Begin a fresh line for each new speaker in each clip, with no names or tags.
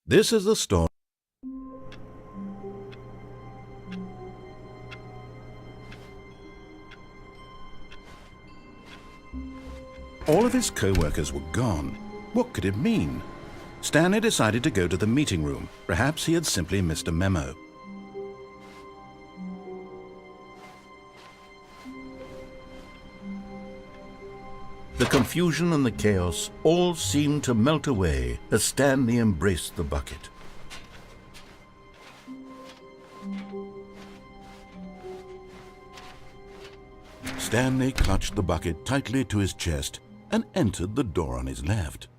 This is the story. All of his co-workers were gone. What could it mean? Stanley decided to go to the meeting room. Perhaps he had simply missed a memo. The confusion and the chaos all seemed to melt away as Stanley embraced the bucket. Stanley clutched the bucket tightly to his chest and entered the door on his left.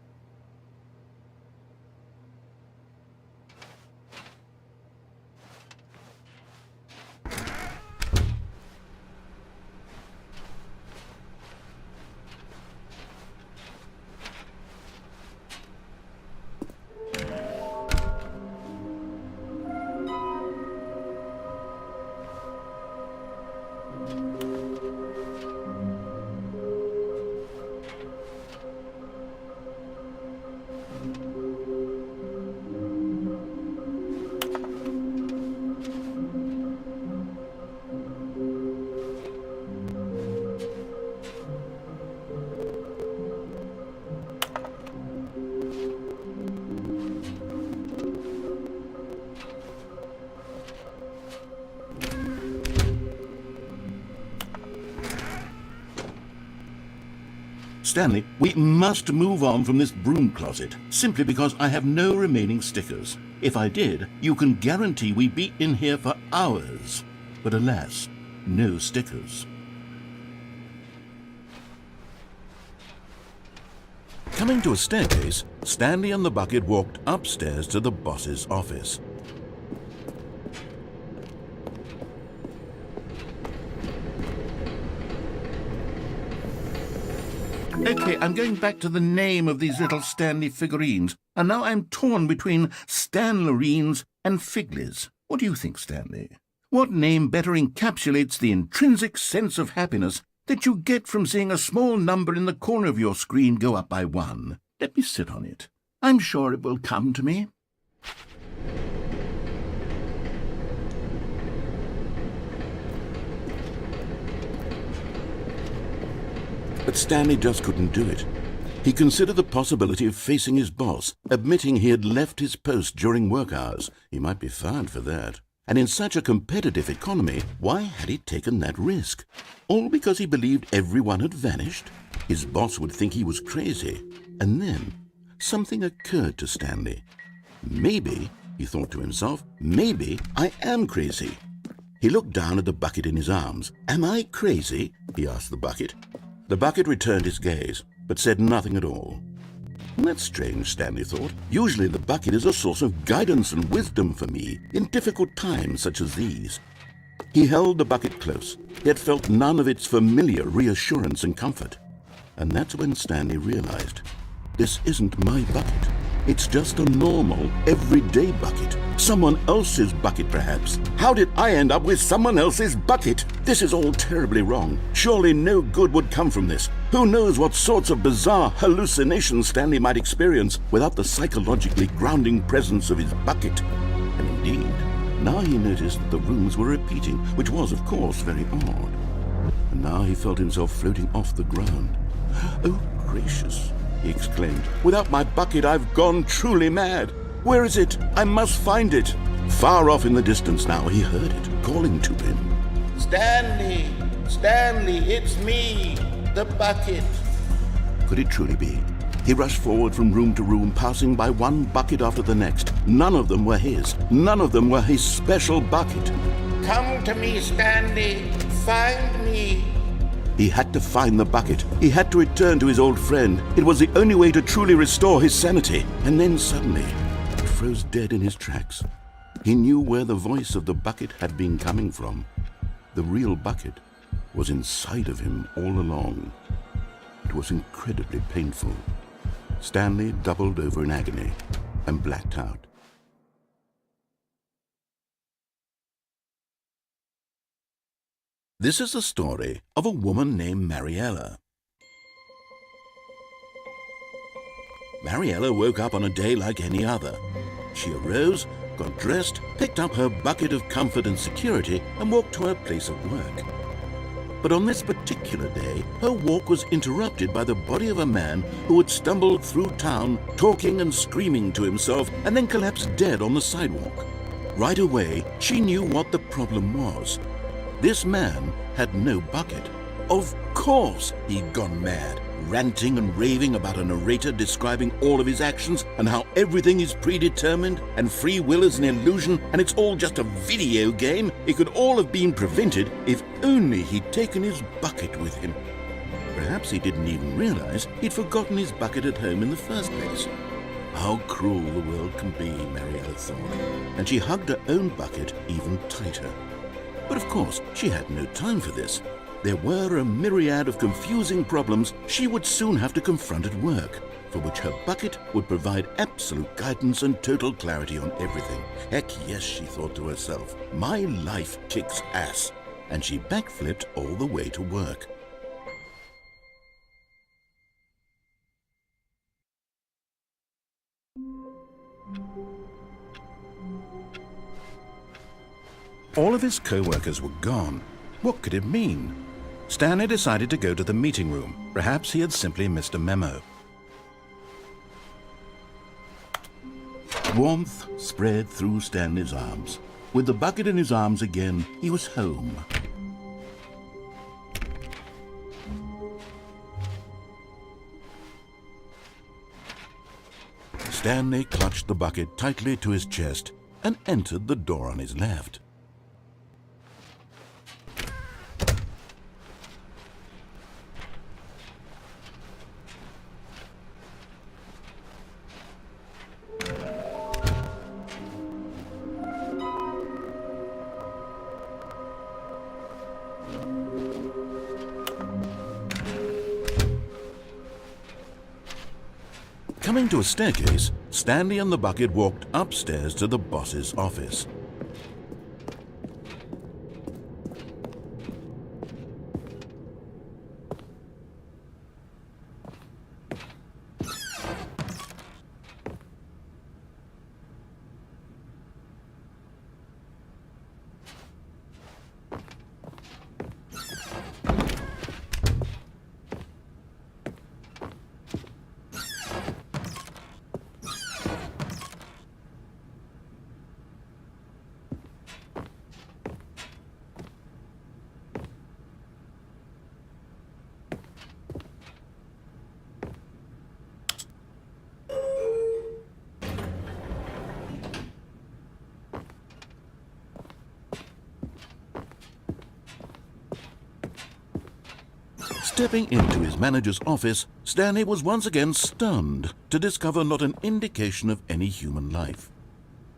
Stanley, we must move on from this broom closet, simply because I have no remaining stickers. If I did, you can guarantee we'd be in here for hours. But alas, no stickers. Coming to a staircase, Stanley and the bucket walked upstairs to the boss's office. Okay, I'm going back to the name of these little Stanley figurines, and now I'm torn between Stanlerines and Figlies. What do you think, Stanley? What name better encapsulates the intrinsic sense of happiness that you get from seeing a small number in the corner of your screen go up by 1? Let me sit on it. I'm sure it will come to me. But Stanley just couldn't do it. He considered the possibility of facing his boss, admitting he had left his post during work hours. He might be fired for that. And in such a competitive economy, why had he taken that risk? All because he believed everyone had vanished? His boss would think he was crazy. And then something occurred to Stanley. Maybe, he thought to himself, maybe I am crazy. He looked down at the bucket in his arms. Am I crazy? He asked the bucket. The bucket returned his gaze, but said nothing at all. That's strange, Stanley thought. Usually the bucket is a source of guidance and wisdom for me in difficult times such as these. He held the bucket close, yet felt none of its familiar reassurance and comfort. And that's when Stanley realized, this isn't my bucket. It's just a normal, everyday bucket. Someone else's bucket, perhaps. How did I end up with someone else's bucket? This is all terribly wrong. Surely no good would come from this. Who knows what sorts of bizarre hallucinations Stanley might experience without the psychologically grounding presence of his bucket. And indeed, now he noticed that the rooms were repeating, which was, of course, very odd. And now he felt himself floating off the ground. Oh, gracious, he exclaimed. Without my bucket, I've gone truly mad. Where is it? I must find it. Far off in the distance now, he heard it, calling to him. Stanley! Stanley, it's me, the bucket. Could it truly be? He rushed forward from room to room, passing by one bucket after the next. None of them were his. None of them were his special bucket. Come to me, Stanley. Find me. He had to find the bucket. He had to return to his old friend. It was the only way to truly restore his sanity. And then suddenly, he froze dead in his tracks. He knew where the voice of the bucket had been coming from. The real bucket was inside of him all along. It was incredibly painful. Stanley doubled over in agony and blacked out. This is the story of a woman named Mariella. Mariella woke up on a day like any other. She arose, got dressed, picked up her bucket of comfort and security, and walked to her place of work. But on this particular day, her walk was interrupted by the body of a man who had stumbled through town, talking and screaming to himself, and then collapsed dead on the sidewalk. Right away, she knew what the problem was. This man had no bucket. Of course he'd gone mad, ranting and raving about a narrator describing all of his actions and how everything is predetermined and free will is an illusion and it's all just a video game. It could all have been prevented if only he'd taken his bucket with him. Perhaps he didn't even realize he'd forgotten his bucket at home in the first place. How cruel the world can be, Mariella thought, and she hugged her own bucket even tighter. But of course, she had no time for this. There were a myriad of confusing problems she would soon have to confront at work, for which her bucket would provide absolute guidance and total clarity on everything. Heck yes, she thought to herself, my life kicks ass. And she backflipped all the way to work. All of his co-workers were gone. What could it mean? Stanley decided to go to the meeting room. Perhaps he had simply missed a memo. Warmth spread through Stanley's arms. With the bucket in his arms again, he was home. Stanley clutched the bucket tightly to his chest and entered the door on his left. Coming to a staircase, Stanley and the bucket walked upstairs to the boss's office. Stepping into his manager's office, Stanley was once again stunned to discover not an indication of any human life.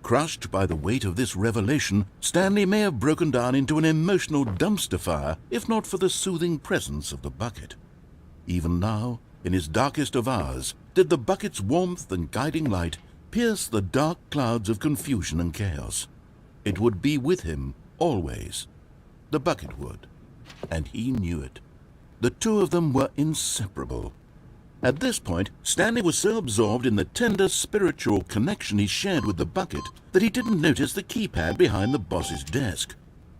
Crushed by the weight of this revelation, Stanley may have broken down into an emotional dumpster fire if not for the soothing presence of the bucket. Even now, in his darkest of hours, did the bucket's warmth and guiding light pierce the dark clouds of confusion and chaos. It would be with him always. The bucket would, and he knew it. The two of them were inseparable. At this point, Stanley was so absorbed in the tender spiritual connection he shared with the bucket that he didn't notice the keypad behind the boss's desk.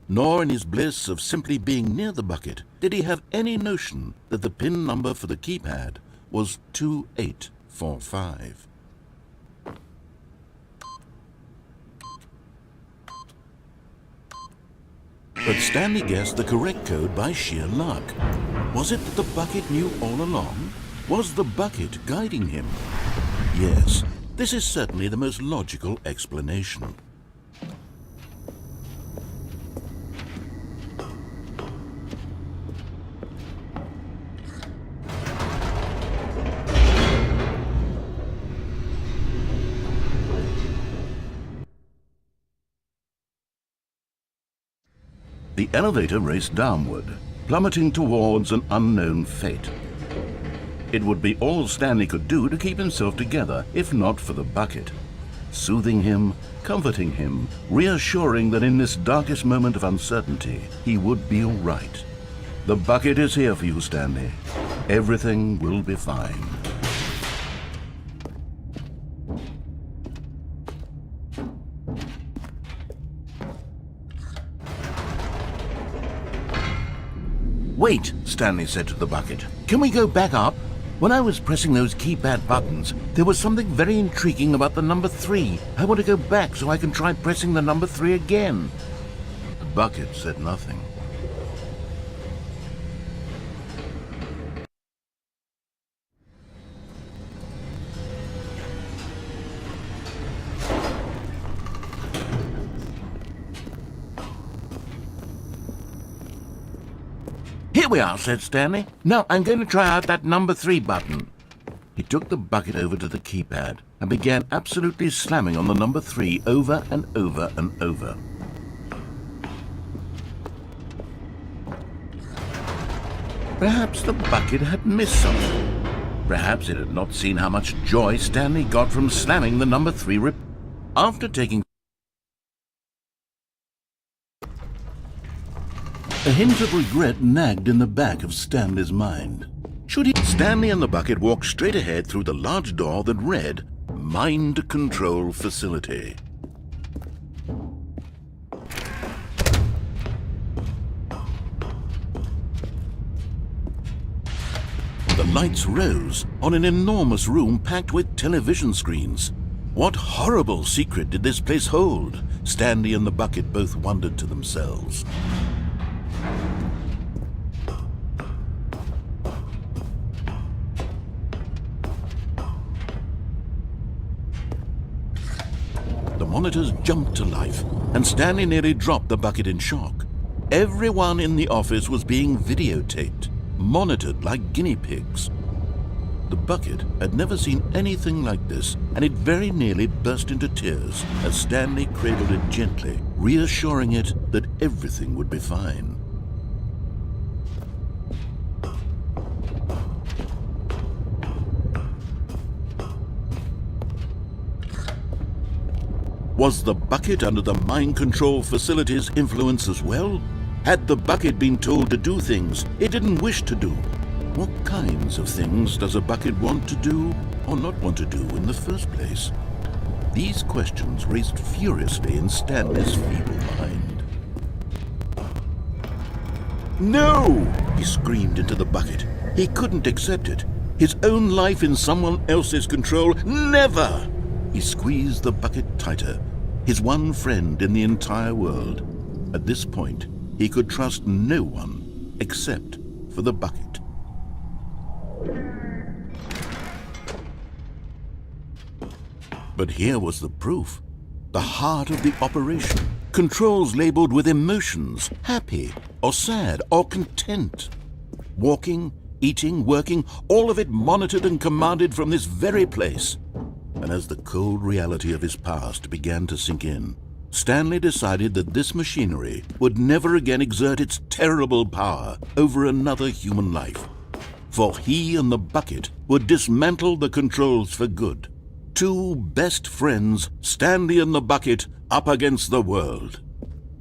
Nor in his bliss of simply being near the bucket did he have any notion that the PIN number for the keypad was 2845. But Stanley guessed the correct code by sheer luck. Was it that the bucket knew all along? Was the bucket guiding him? Yes, this is certainly the most logical explanation. The elevator raced downward, plummeting towards an unknown fate. It would be all Stanley could do to keep himself together, if not for the bucket. Soothing him, comforting him, reassuring that in this darkest moment of uncertainty, he would be all right. The bucket is here for you, Stanley. Everything will be fine. Wait, Stanley said to the bucket. Can we go back up? When I was pressing those keypad buttons, there was something very intriguing about the number 3. I want to go back so I can try pressing the number 3 again. The bucket said nothing. Here we are, said Stanley. Now I'm going to try out that number 3 button. He took the bucket over to the keypad and began absolutely slamming on the number 3 over and over and over. Perhaps the bucket had missed something. Perhaps it had not seen how much joy Stanley got from slamming the number 3 After taking a hint of regret nagged in the back of Stanley's mind. Should he? Stanley and the bucket walked straight ahead through the large door that read, Mind Control Facility. The lights rose on an enormous room packed with television screens. What horrible secret did this place hold? Stanley and the bucket both wondered to themselves. monitors jumped to life, and Stanley nearly dropped the bucket in shock. Everyone in the office was being videotaped, monitored like guinea pigs. The bucket had never seen anything like this, and it very nearly burst into tears as Stanley cradled it gently, reassuring it that everything would be fine. Was the bucket under the mind control facility's influence as well? Had the bucket been told to do things it didn't wish to do? What kinds of things does a bucket want to do or not want to do in the first place? These questions raced furiously in Stanley's feeble mind. No! He screamed into the bucket. He couldn't accept it. His own life in someone else's control, never! He squeezed the bucket tighter, his one friend in the entire world. At this point, he could trust no one except for the bucket. But here was the proof. The heart of the operation. Controls labeled with emotions, happy or sad or content. Walking, eating, working, all of it monitored and commanded from this very place. And as the cold reality of his past began to sink in, Stanley decided that this machinery would never again exert its terrible power over another human life. For he and the bucket would dismantle the controls for good. Two best friends, Stanley and the bucket, up against the world.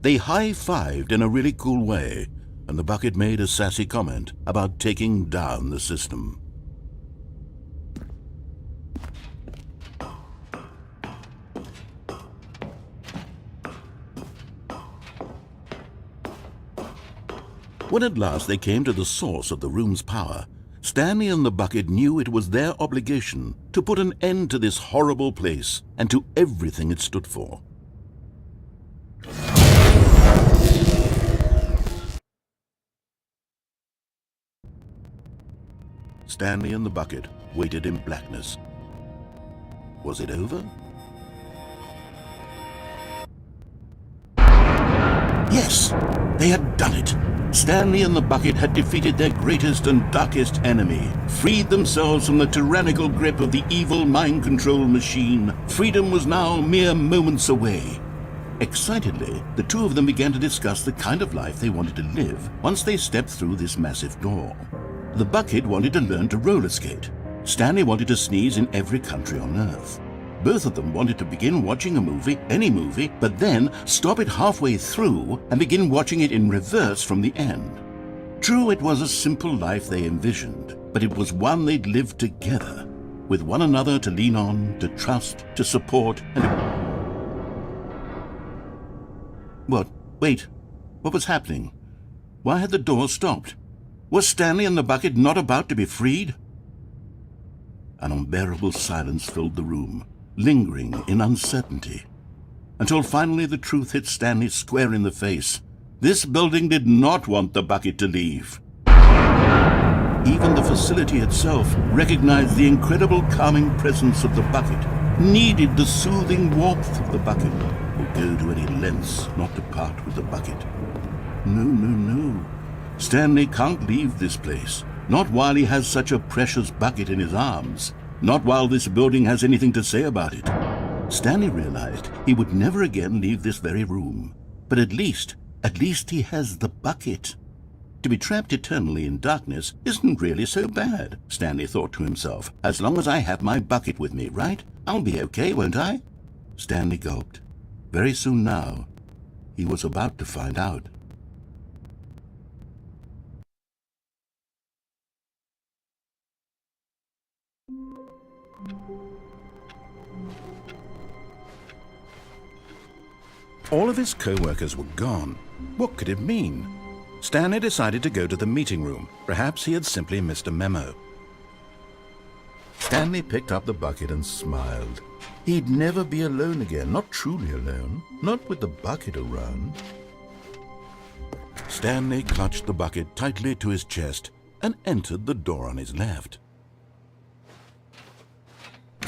They high-fived in a really cool way, and the bucket made a sassy comment about taking down the system. When at last they came to the source of the room's power, Stanley and the bucket knew it was their obligation to put an end to this horrible place and to everything it stood for. Stanley and the bucket waited in blackness. Was it over? Yes, they had done it. Stanley and the bucket had defeated their greatest and darkest enemy, freed themselves from the tyrannical grip of the evil mind control machine. Freedom was now mere moments away. Excitedly, the two of them began to discuss the kind of life they wanted to live once they stepped through this massive door. The bucket wanted to learn to roller skate. Stanley wanted to sneeze in every country on Earth. Both of them wanted to begin watching a movie, any movie, but then stop it halfway through and begin watching it in reverse from the end. True, it was a simple life they envisioned, but it was one they'd lived together, with one another to lean on, to trust, to support, and... What? Wait. What was happening? Why had the door stopped? Was Stanley and the bucket not about to be freed? An unbearable silence filled the room, lingering in uncertainty, until finally the truth hit Stanley square in the face. This building did not want the bucket to leave. Even the facility itself recognized the incredible calming presence of the bucket, needed the soothing warmth of the bucket, would go to any lengths not to part with the bucket. No, no, no. Stanley can't leave this place, not while he has such a precious bucket in his arms. Not while this building has anything to say about it. Stanley realized he would never again leave this very room. But at least he has the bucket. To be trapped eternally in darkness isn't really so bad, Stanley thought to himself. As long as I have my bucket with me, right? I'll be okay, won't I? Stanley gulped. Very soon now, he was about to find out. All of his co-workers were gone. What could it mean? Stanley decided to go to the meeting room. Perhaps he had simply missed a memo. Stanley picked up the bucket and smiled. He'd never be alone again, not truly alone, not with the bucket around. Stanley clutched the bucket tightly to his chest and entered the door on his left.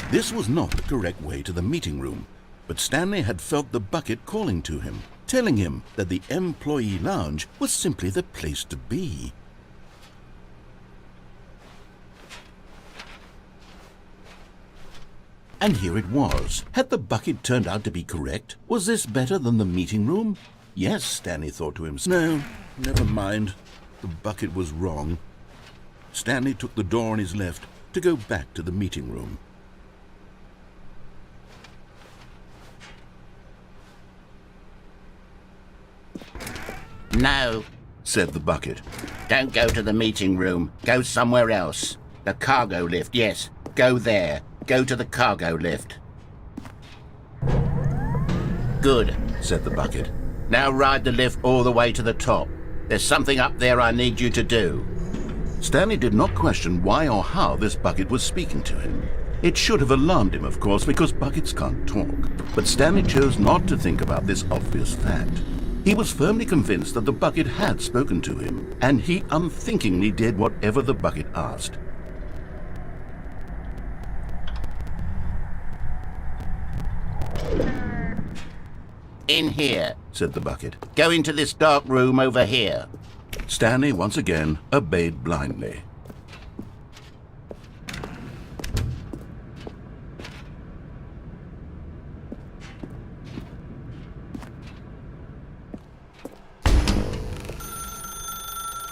This was not the correct way to the meeting room. But Stanley had felt the bucket calling to him, telling him that the employee lounge was simply the place to be. And here it was. Had the bucket turned out to be correct? Was this better than the meeting room? Yes, Stanley thought to himself. No, never mind. The bucket was wrong. Stanley took the door on his left to go back to the meeting room.
No,
said the bucket.
don't go to the meeting room. Go somewhere else. The cargo lift, yes. Go there. Go to the cargo lift. Good,
said the bucket.
now ride the lift all the way to the top. There's something up there I need you to do.
Stanley did not question why or how this bucket was speaking to him. It should have alarmed him, of course, because buckets can't talk. But Stanley chose not to think about this obvious fact. He was firmly convinced that the bucket had spoken to him, and he unthinkingly did whatever the bucket asked.
In here.
Said the bucket.
Go into this dark room over here.
Stanley once again obeyed blindly.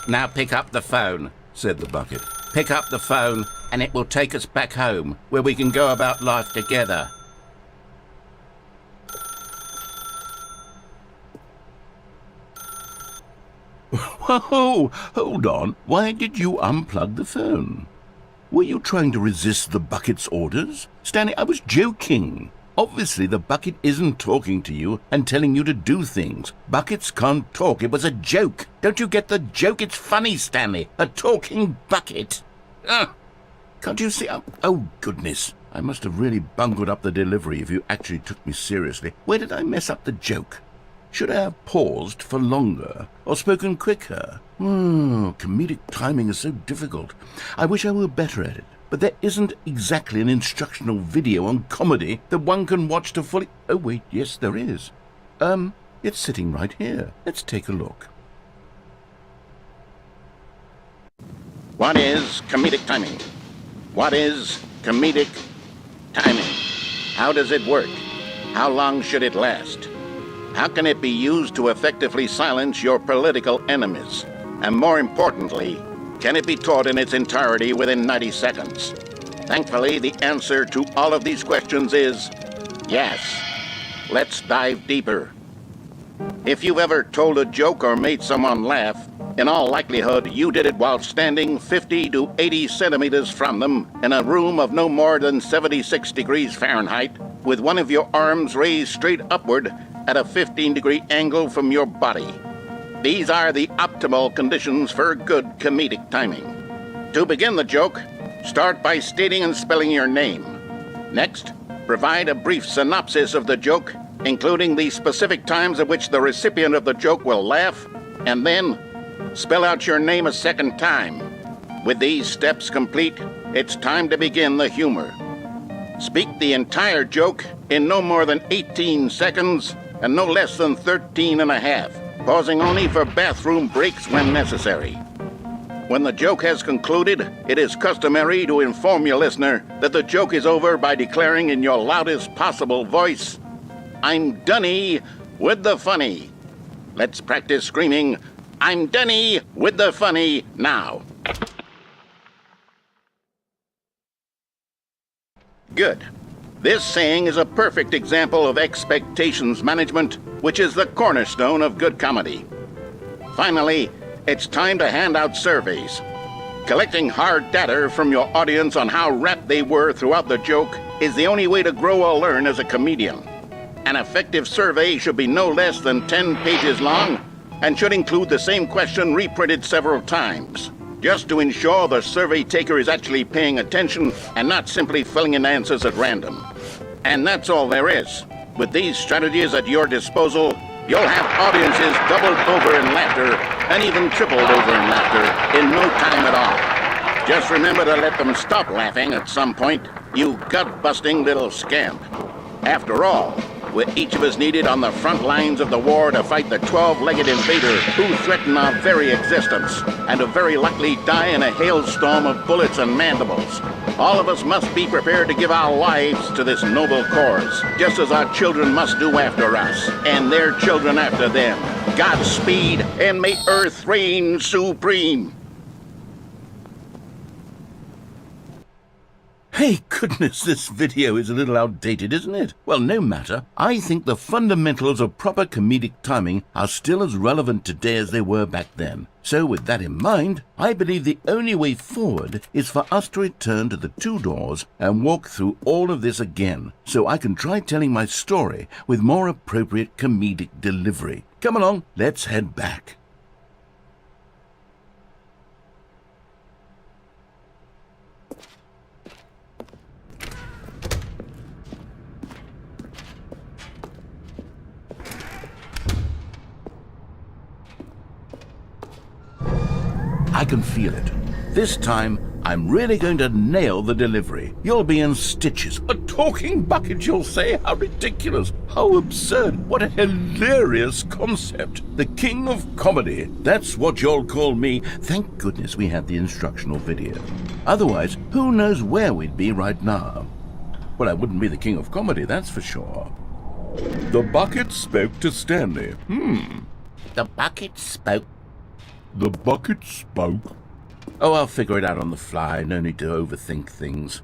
Now pick up the phone.
Said the bucket.
Pick up the phone and it will take us back home, where we can go about life together.
Whoa, hold on. Why did you unplug the phone? Were you trying to resist the bucket's orders? Stanley, I was joking. Obviously, the bucket isn't talking to you and telling you to do things. Buckets can't talk. It was a joke.
Don't you get the joke? It's funny, Stanley. A talking bucket.
Can't you see? Oh, goodness. I must have really bungled up the delivery if you actually took me seriously. Where did I mess up the joke? Should I have paused for longer or spoken quicker? Comedic timing is so difficult. I wish I were better at it. But there isn't exactly an instructional video on comedy that one can watch to fully... Oh, wait, yes, there is. It's sitting right here. Let's take a look.
What is comedic timing? What is comedic timing? How does it work? How long should it last? How can it be used to effectively silence your political enemies? And more importantly, can it be taught in its entirety within 90 seconds? Thankfully, the answer to all of these questions is yes. Let's dive deeper. If you've ever told a joke or made someone laugh, in all likelihood, you did it while standing 50 to 80 centimeters from them in a room of no more than 76 degrees Fahrenheit, with one of your arms raised straight upward at a 15-degree angle from your body. These are the optimal conditions for good comedic timing. To begin the joke, start by stating and spelling your name. Next, provide a brief synopsis of the joke, including the specific times at which the recipient of the joke will laugh, and then spell out your name a second time. With these steps complete, it's time to begin the humor. Speak the entire joke in no more than 18 seconds and no less than 13 and a half, pausing only for bathroom breaks when necessary. When the joke has concluded, it is customary to inform your listener that the joke is over by declaring in your loudest possible voice, "I'm Dunny with the funny." Let's practice screaming, "I'm Dunny with the funny" now. Good. This saying is a perfect example of expectations management, which is the cornerstone of good comedy. Finally, it's time to hand out surveys. Collecting hard data from your audience on how rapt they were throughout the joke is the only way to grow or learn as a comedian. An effective survey should be no less than 10 pages long and should include the same question reprinted several times, just to ensure the survey taker is actually paying attention and not simply filling in answers at random. And that's all there is. With these strategies at your disposal, you'll have audiences doubled over in laughter and even tripled over in laughter in no time at all. Just remember to let them stop laughing at some point, you gut-busting little scamp. After all, with each of us needed on the front lines of the war to fight the 12-legged invader who threaten our very existence, and to very likely die in a hailstorm of bullets and mandibles. All of us must be prepared to give our lives to this noble cause, just as our children must do after us, and their children after them. Godspeed, and may Earth reign supreme.
Hey, goodness, this video is a little outdated, isn't it? Well, no matter. I think the fundamentals of proper comedic timing are still as relevant today as they were back then. So with that in mind, I believe the only way forward is for us to return to the two doors and walk through all of this again, so I can try telling my story with more appropriate comedic delivery. Come along, let's head back. I can feel it. This time, I'm really going to nail the delivery. You'll be in stitches. A talking bucket, you'll say? How ridiculous. How absurd. What a hilarious concept. The king of comedy. That's what you'll call me. Thank goodness we had the instructional video. Otherwise, who knows where we'd be right now. Well, I wouldn't be the king of comedy, that's for sure. The bucket spoke to Stanley.
The bucket spoke.
The bucket spoke. Oh, I'll figure it out on the fly. No need to overthink things.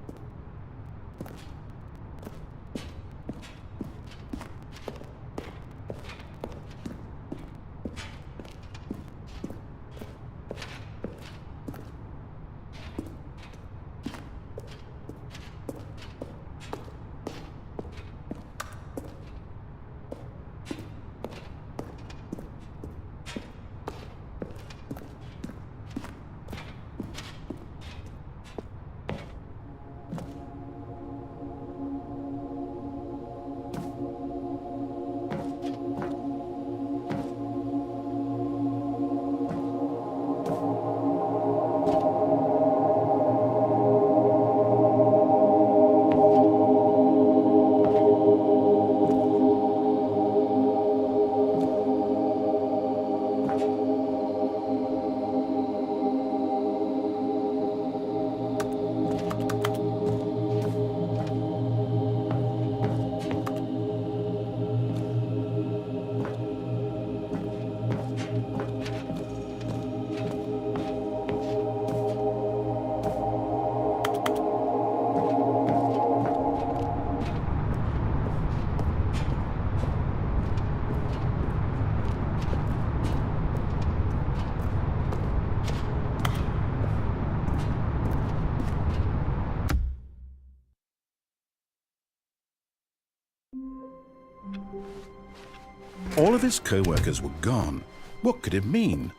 All of his co-workers were gone. What could it mean?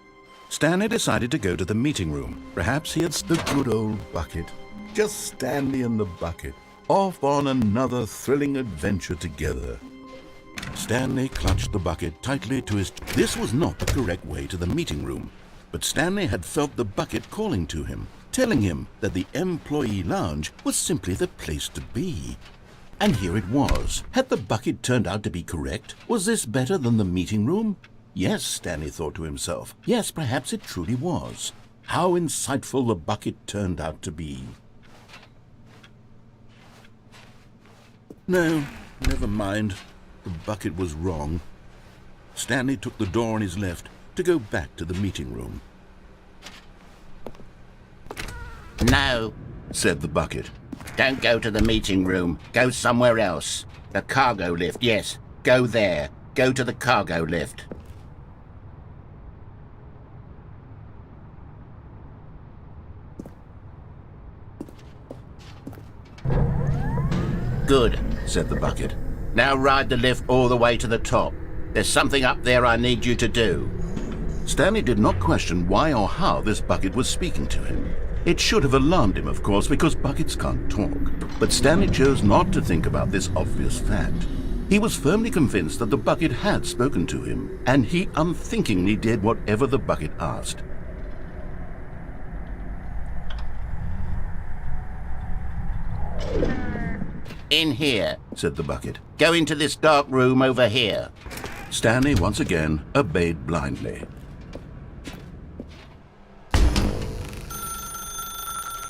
Stanley decided to go to the meeting room. Perhaps he had the good old bucket. Just Stanley and the bucket, off on another thrilling adventure together. Stanley clutched the bucket tightly to his... This was not the correct way to the meeting room, but Stanley had felt the bucket calling to him, telling him that the employee lounge was simply the place to be. And here it was. Had the bucket turned out to be correct? Was this better than the meeting room? Yes, Stanley thought to himself. Yes, perhaps it truly was. How insightful the bucket turned out to be. No, never mind. The bucket was wrong. Stanley took the door on his left to go back to the meeting room.
No,
said the bucket.
don't go to the meeting room. Go somewhere else. The cargo lift, yes. Go there. Go to the cargo lift. Good, said the bucket. Now ride the lift all the way to the top. There's something up there I need you to do.
Stanley did not question why or how this bucket was speaking to him. It should have alarmed him, of course, because buckets can't talk. But Stanley chose not to think about this obvious fact. He was firmly convinced that the bucket had spoken to him, and he unthinkingly did whatever the bucket asked.
In here,
said the bucket.
go into this dark room over here.
Stanley once again obeyed blindly.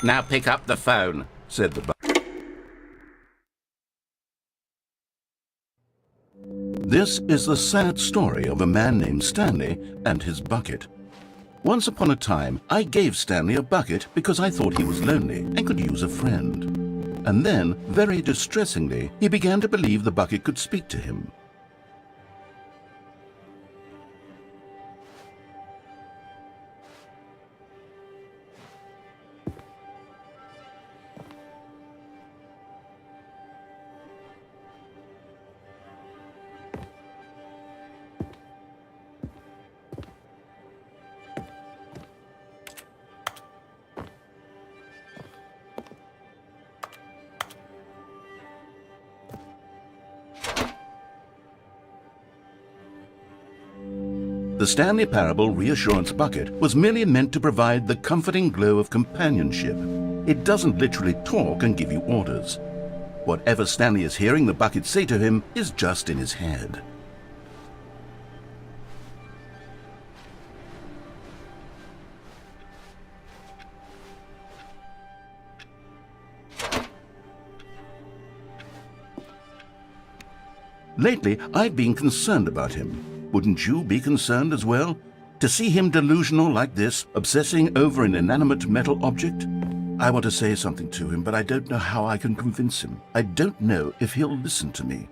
Now pick up the phone,
said the bucket. This is the sad story of a man named Stanley and his bucket. Once upon a time, I gave Stanley a bucket because I thought he was lonely and could use a friend. And then, very distressingly, he began to believe the bucket could speak to him. The Stanley Parable Reassurance Bucket was merely meant to provide the comforting glow of companionship. It doesn't literally talk and give you orders. Whatever Stanley is hearing the bucket say to him is just in his head. Lately, I've been concerned about him. Wouldn't you be concerned as well? To see him delusional like this, obsessing over an inanimate metal object? I want to say something to him, but I don't know how I can convince him. I don't know if he'll listen to me.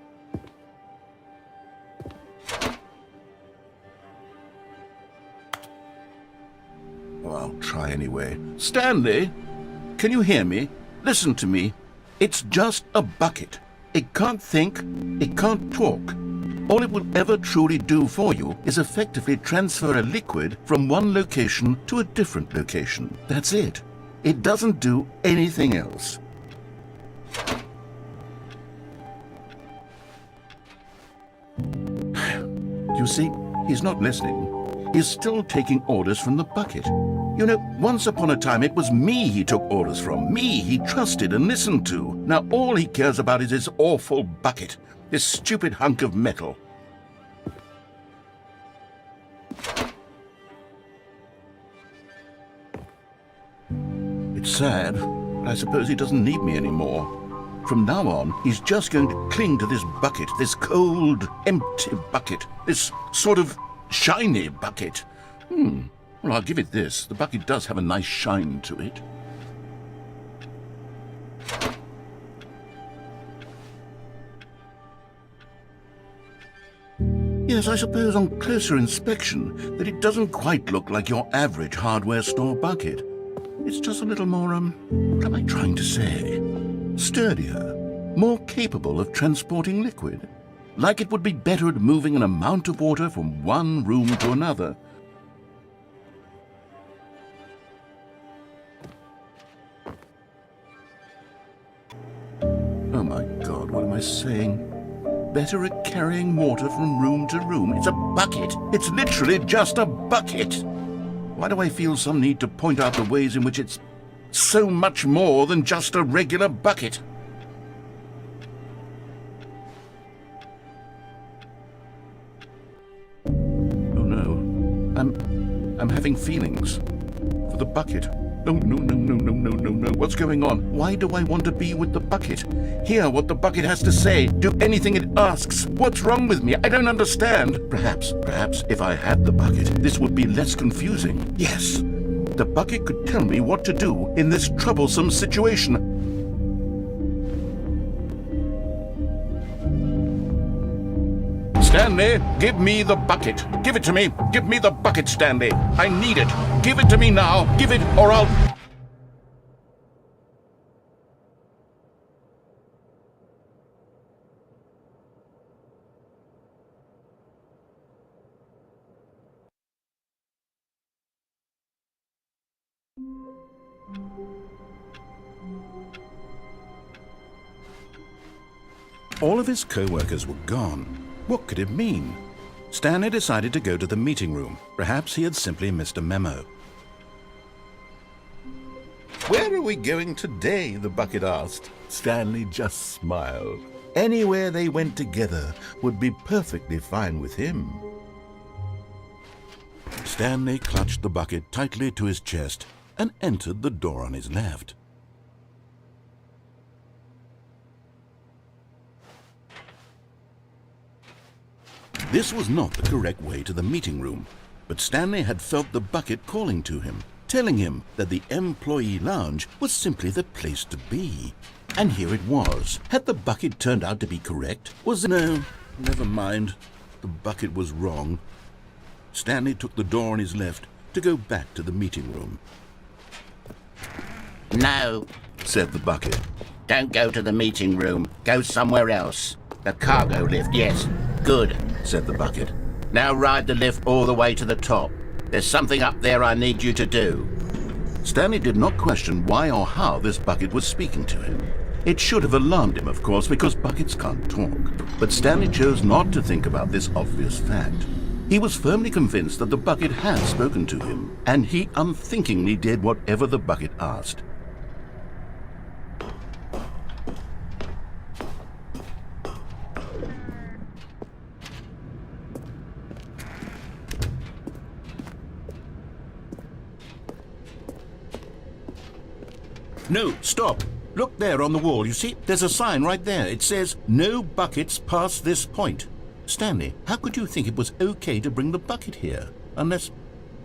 Well, I'll try anyway. Stanley, can you hear me? Listen to me. It's just a bucket. It can't think, it can't talk. All it will ever truly do for you is effectively transfer a liquid from one location to a different location. That's it. It doesn't do anything else. You see, he's not listening. He's still taking orders from the bucket. You know, once upon a time it was me he took orders from, me he trusted and listened to. Now all he cares about is his awful bucket, this stupid hunk of metal. It's sad, but I suppose he doesn't need me anymore. From now on, he's just going to cling to this bucket, this cold, empty bucket, this sort of shiny bucket. Well, I'll give it this. The bucket does have a nice shine to it. Yes, I suppose on closer inspection that it doesn't quite look like your average hardware store bucket. It's just a little more, what am I trying to say? Sturdier, more capable of transporting liquid. Like it would be better at moving an amount of water from one room to another. Oh my God, what am I saying? Better at carrying water from room to room. It's a bucket. It's literally just a bucket. Why do I feel some need to point out the ways in which it's so much more than just a regular bucket? Oh no, I'm having feelings for the bucket. No, no, no, no, no, no, no, no. What's going on? Why do I want to be with the bucket? Hear what the bucket has to say. Do anything it asks. What's wrong with me? I don't understand. Perhaps, if I had the bucket, this would be less confusing. Yes, the bucket could tell me what to do in this troublesome situation. Stanley, give me the bucket. Give it to me. Give me the bucket, Stanley. I need it. Give it to me now. Give it, or I'll... All of his co-workers were gone. What could it mean? Stanley decided to go to the meeting room. Perhaps he had simply missed a memo. Where are we going today? The bucket asked. Stanley just smiled. Anywhere they went together would be perfectly fine with him. Stanley clutched the bucket tightly to his chest and entered the door on his left. This was not the correct way to the meeting room, but Stanley had felt the bucket calling to him, telling him that the employee lounge was simply the place to be. And here it was. Had the bucket turned out to be correct? No, never mind. The bucket was wrong. Stanley took the door on his left to go back to the meeting room.
No,
Said the bucket.
don't go to the meeting room. Go somewhere else. The cargo lift, yes. Good,
Said the bucket.
Now ride the lift all the way to the top. There's something up there I need you to do.
Stanley did not question why or how this bucket was speaking to him. It should have alarmed him, of course, because buckets can't talk. But Stanley chose not to think about this obvious fact. He was firmly convinced that the bucket had spoken to him, and he unthinkingly did whatever the bucket asked. No, stop. Look there on the wall, you see? There's a sign right there. It says, "No buckets past this point." Stanley, how could you think it was okay to bring the bucket here? Unless,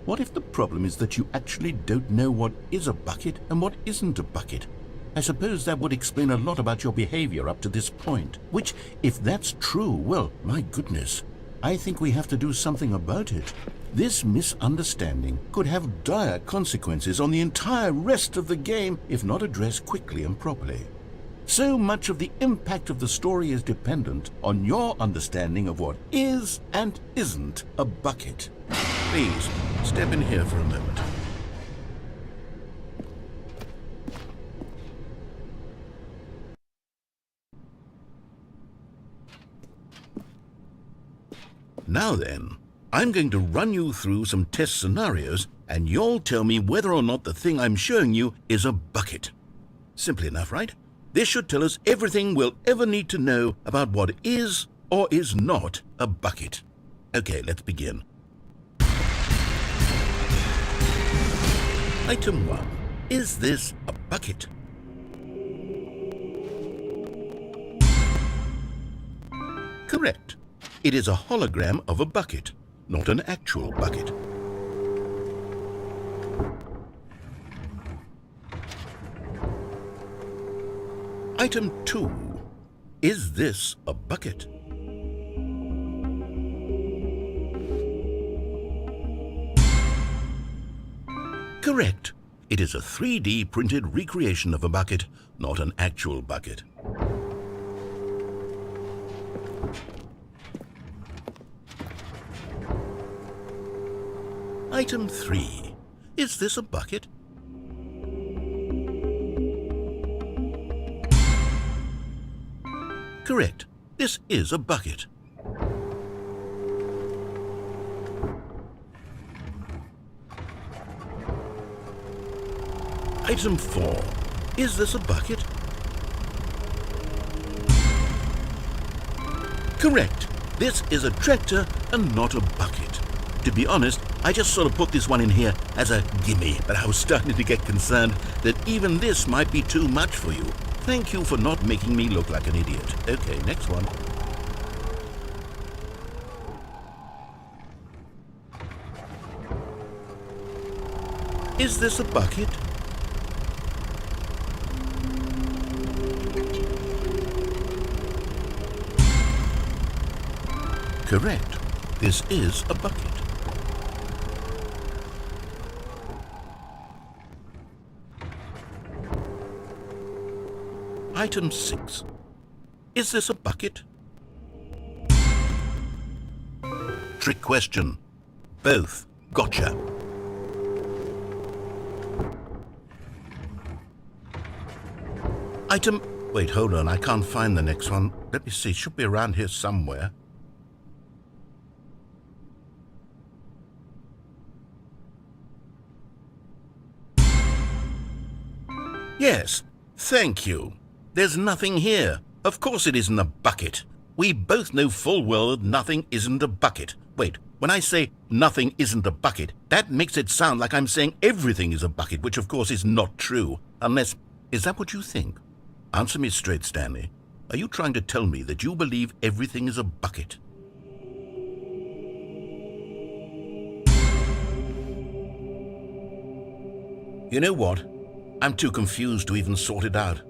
what if the problem is that you actually don't know what is a bucket and what isn't a bucket? I suppose that would explain a lot about your behavior up to this point. Which, if that's true, well, my goodness, I think we have to do something about it. This misunderstanding could have dire consequences on the entire rest of the game if not addressed quickly and properly. So much of the impact of the story is dependent on your understanding of what is and isn't a bucket. Please, step in here for a moment. Now then, I'm going to run you through some test scenarios, and you'll tell me whether or not the thing I'm showing you is a bucket. Simple enough, right? This should tell us everything we'll ever need to know about what is or is not a bucket. Okay, let's begin. Item 1. Is this a bucket? Correct. It is a hologram of a bucket, not an actual bucket. Item 2. Is this a bucket? Correct. It is a 3D printed recreation of a bucket, not an actual bucket. Item 3. Is this a bucket? Correct. This is a bucket. Item 4. Is this a bucket? Correct. This is a tractor and not a bucket. To be honest, I just sort of put this one in here as a gimme, but I was starting to get concerned that even this might be too much for you. Thank you for not making me look like an idiot. Okay, next one. Is this a bucket? Correct. This is a bucket. Item 6. Is this a bucket? Trick question. Both. Gotcha. Item... Wait, hold on. I can't find the next one. Let me see. It should be around here somewhere. Yes, thank you. There's nothing here. Of course it isn't a bucket. We both know full well that nothing isn't a bucket. Wait, when I say nothing isn't a bucket, that makes it sound like I'm saying everything is a bucket, which of course is not true. Unless, is that what you think? Answer me straight, Stanley. Are you trying to tell me that you believe everything is a bucket? You know what? I'm too confused to even sort it out.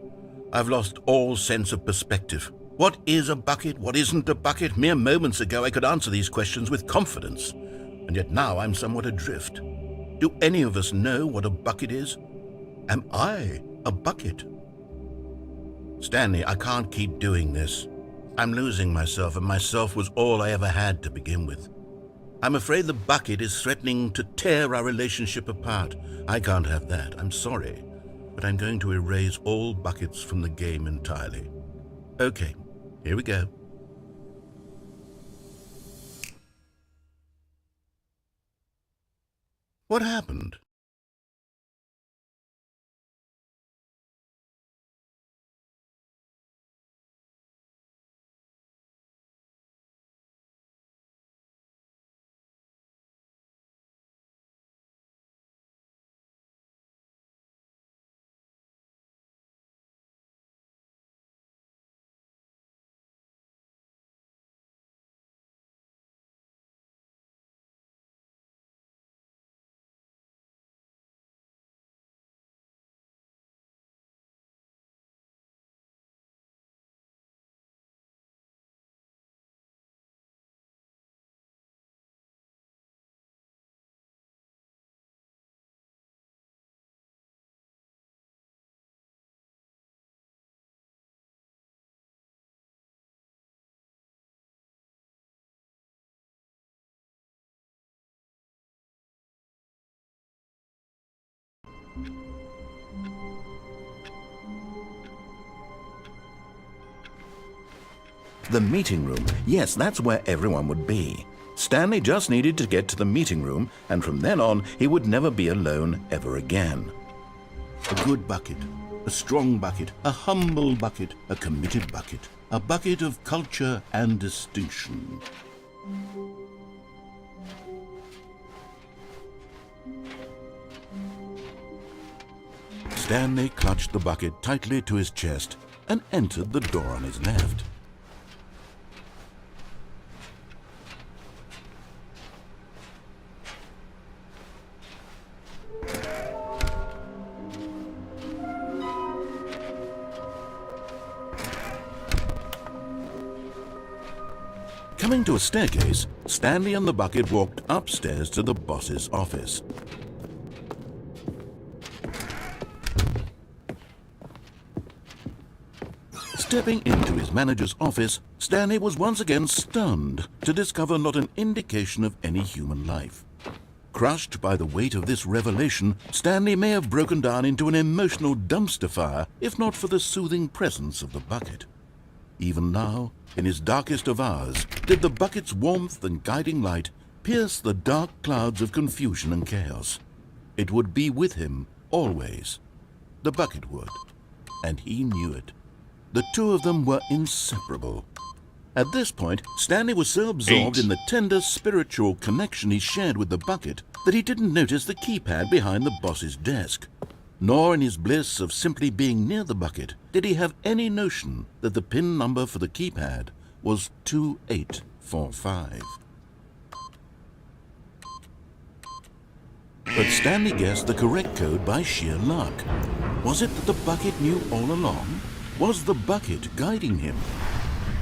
I've lost all sense of perspective. What is a bucket? What isn't a bucket? Mere moments ago I could answer these questions with confidence, and yet now I'm somewhat adrift. Do any of us know what a bucket is? Am I a bucket? Stanley, I can't keep doing this. I'm losing myself, and myself was all I ever had to begin with. I'm afraid the bucket is threatening to tear our relationship apart. I can't have that. I'm sorry, but I'm going to erase all buckets from the game entirely. Okay, here we go. What happened? The meeting room. Yes, that's where everyone would be. Stanley just needed to get to the meeting room, and from then on, he would never be alone ever again. A good bucket, a strong bucket, a humble bucket, a committed bucket, a bucket of culture and distinction. Stanley clutched the bucket tightly to his chest and entered the door on his left. Coming to a staircase, Stanley and the bucket walked upstairs to the boss's office. Stepping into his manager's office, Stanley was once again stunned to discover not an indication of any human life. Crushed by the weight of this revelation, Stanley may have broken down into an emotional dumpster fire if not for the soothing presence of the bucket. Even now, in his darkest of hours, did the bucket's warmth and guiding light pierce the dark clouds of confusion and chaos. It would be with him always. The bucket would, and he knew it. The two of them were inseparable. At this point, Stanley was so absorbed in the tender spiritual connection he shared with the bucket that he didn't notice the keypad behind the boss's desk. Nor in his bliss of simply being near the bucket did he have any notion that the PIN number for the keypad was 2845. But Stanley guessed the correct code by sheer luck. Was it that the bucket knew all along? Was the bucket guiding him?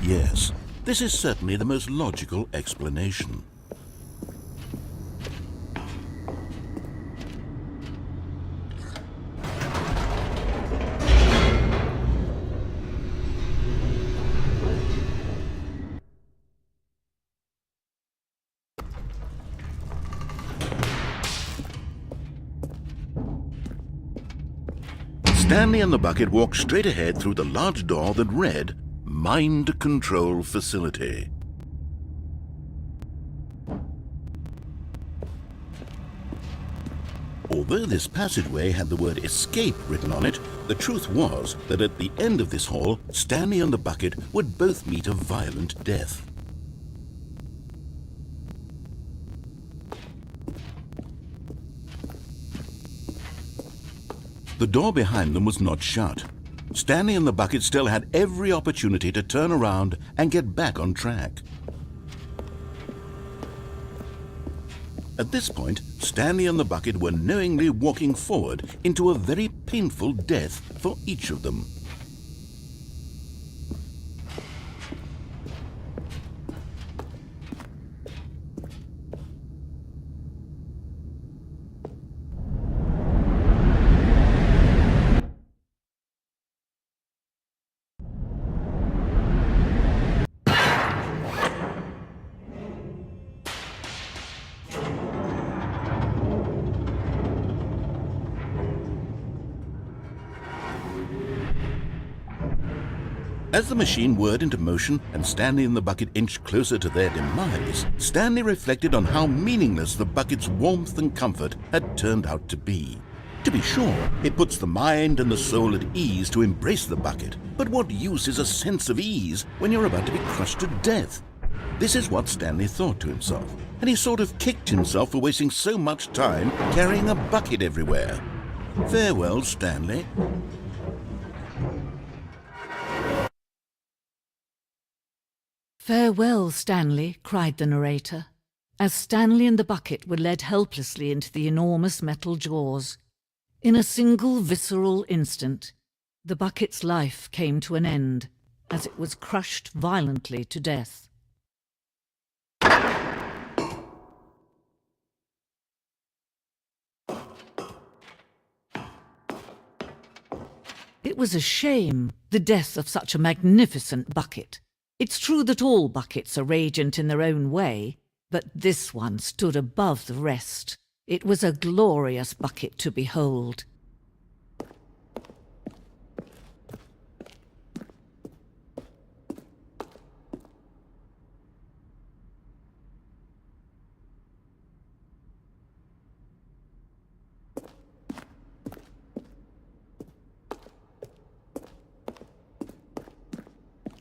Yes, this is certainly the most logical explanation. Stanley and the bucket walked straight ahead through the large door that read, Mind Control Facility. Although this passageway had the word escape written on it, the truth was that at the end of this hall, Stanley and the bucket would both meet a violent death. The door behind them was not shut. Stanley and the bucket still had every opportunity to turn around and get back on track. At this point, Stanley and the bucket were knowingly walking forward into a very painful death for each of them. As the machine whirred into motion and Stanley and the bucket inched closer to their demise, Stanley reflected on how meaningless the bucket's warmth and comfort had turned out to be. To be sure, it puts the mind and the soul at ease to embrace the bucket, but what use is a sense of ease when you're about to be crushed to death? This is what Stanley thought to himself, and he sort of kicked himself for wasting so much time carrying a bucket everywhere. Farewell, Stanley.
"Farewell, Stanley," cried the narrator, as Stanley and the bucket were led helplessly into the enormous metal jaws. In a single visceral instant, the bucket's life came to an end as it was crushed violently to death. It was a shame, the death of such a magnificent bucket. It's true that all buckets are radiant in their own way, but this one stood above the rest. It was a glorious bucket to behold.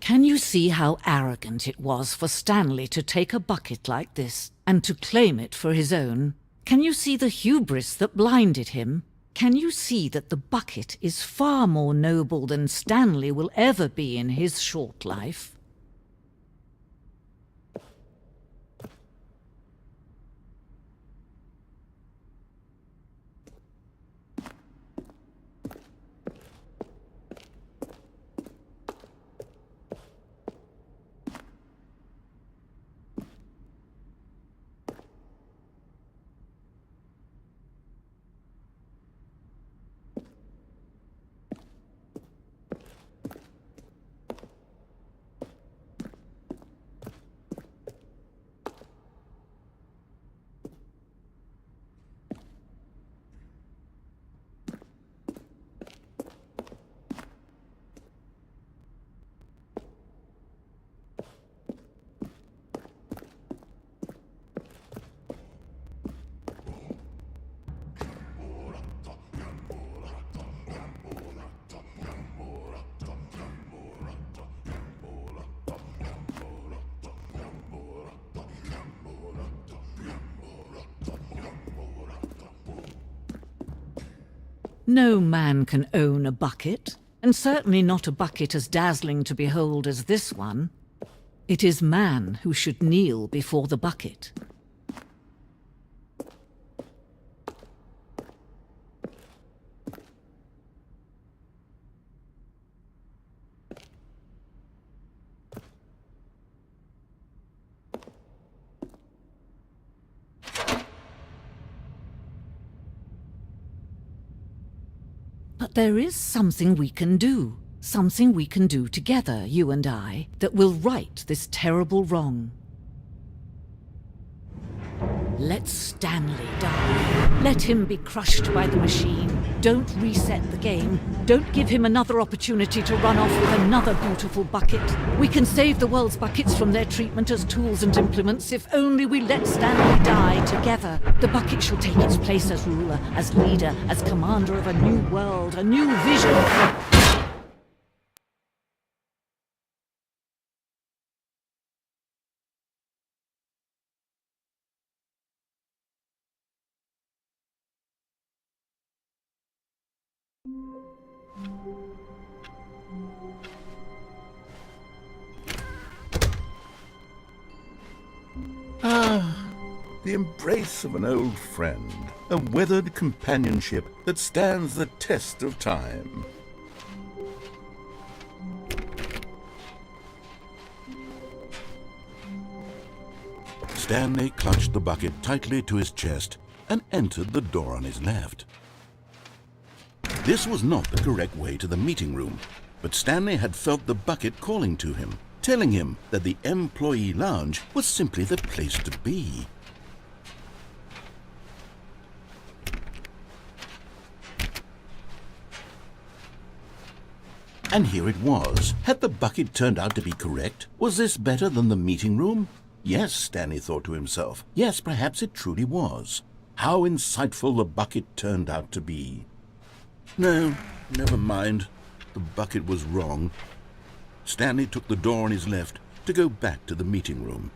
Can you see how arrogant it was for Stanley to take a bucket like this and to claim it for his own? Can you see the hubris that blinded him? Can you see that the bucket is far more noble than Stanley will ever be in his short life? No man can own a bucket, and certainly not a bucket as dazzling to behold as this one. It is man who should kneel before the bucket. But there is something we can do together, you and I, that will right this terrible wrong. Let Stanley die. Let him be crushed by the machine. Don't reset the game. Don't give him another opportunity to run off with another beautiful bucket. We can save the world's buckets from their treatment as tools and implements if only we let Stanley die together. The bucket shall take its place as ruler, as leader, as commander of a new world, a new vision.
The embrace of an old friend, a weathered companionship that stands the test of time. Stanley clutched the bucket tightly to his chest and entered the door on his left. This was not the correct way to the meeting room, but Stanley had felt the bucket calling to him, telling him that the employee lounge was simply the place to be. And here it was. Had the bucket turned out to be correct? Was this better than the meeting room? Yes, Stanley thought to himself. Yes, perhaps it truly was. How insightful the bucket turned out to be. No, never mind. The bucket was wrong. Stanley took the door on his left to go back to the meeting room.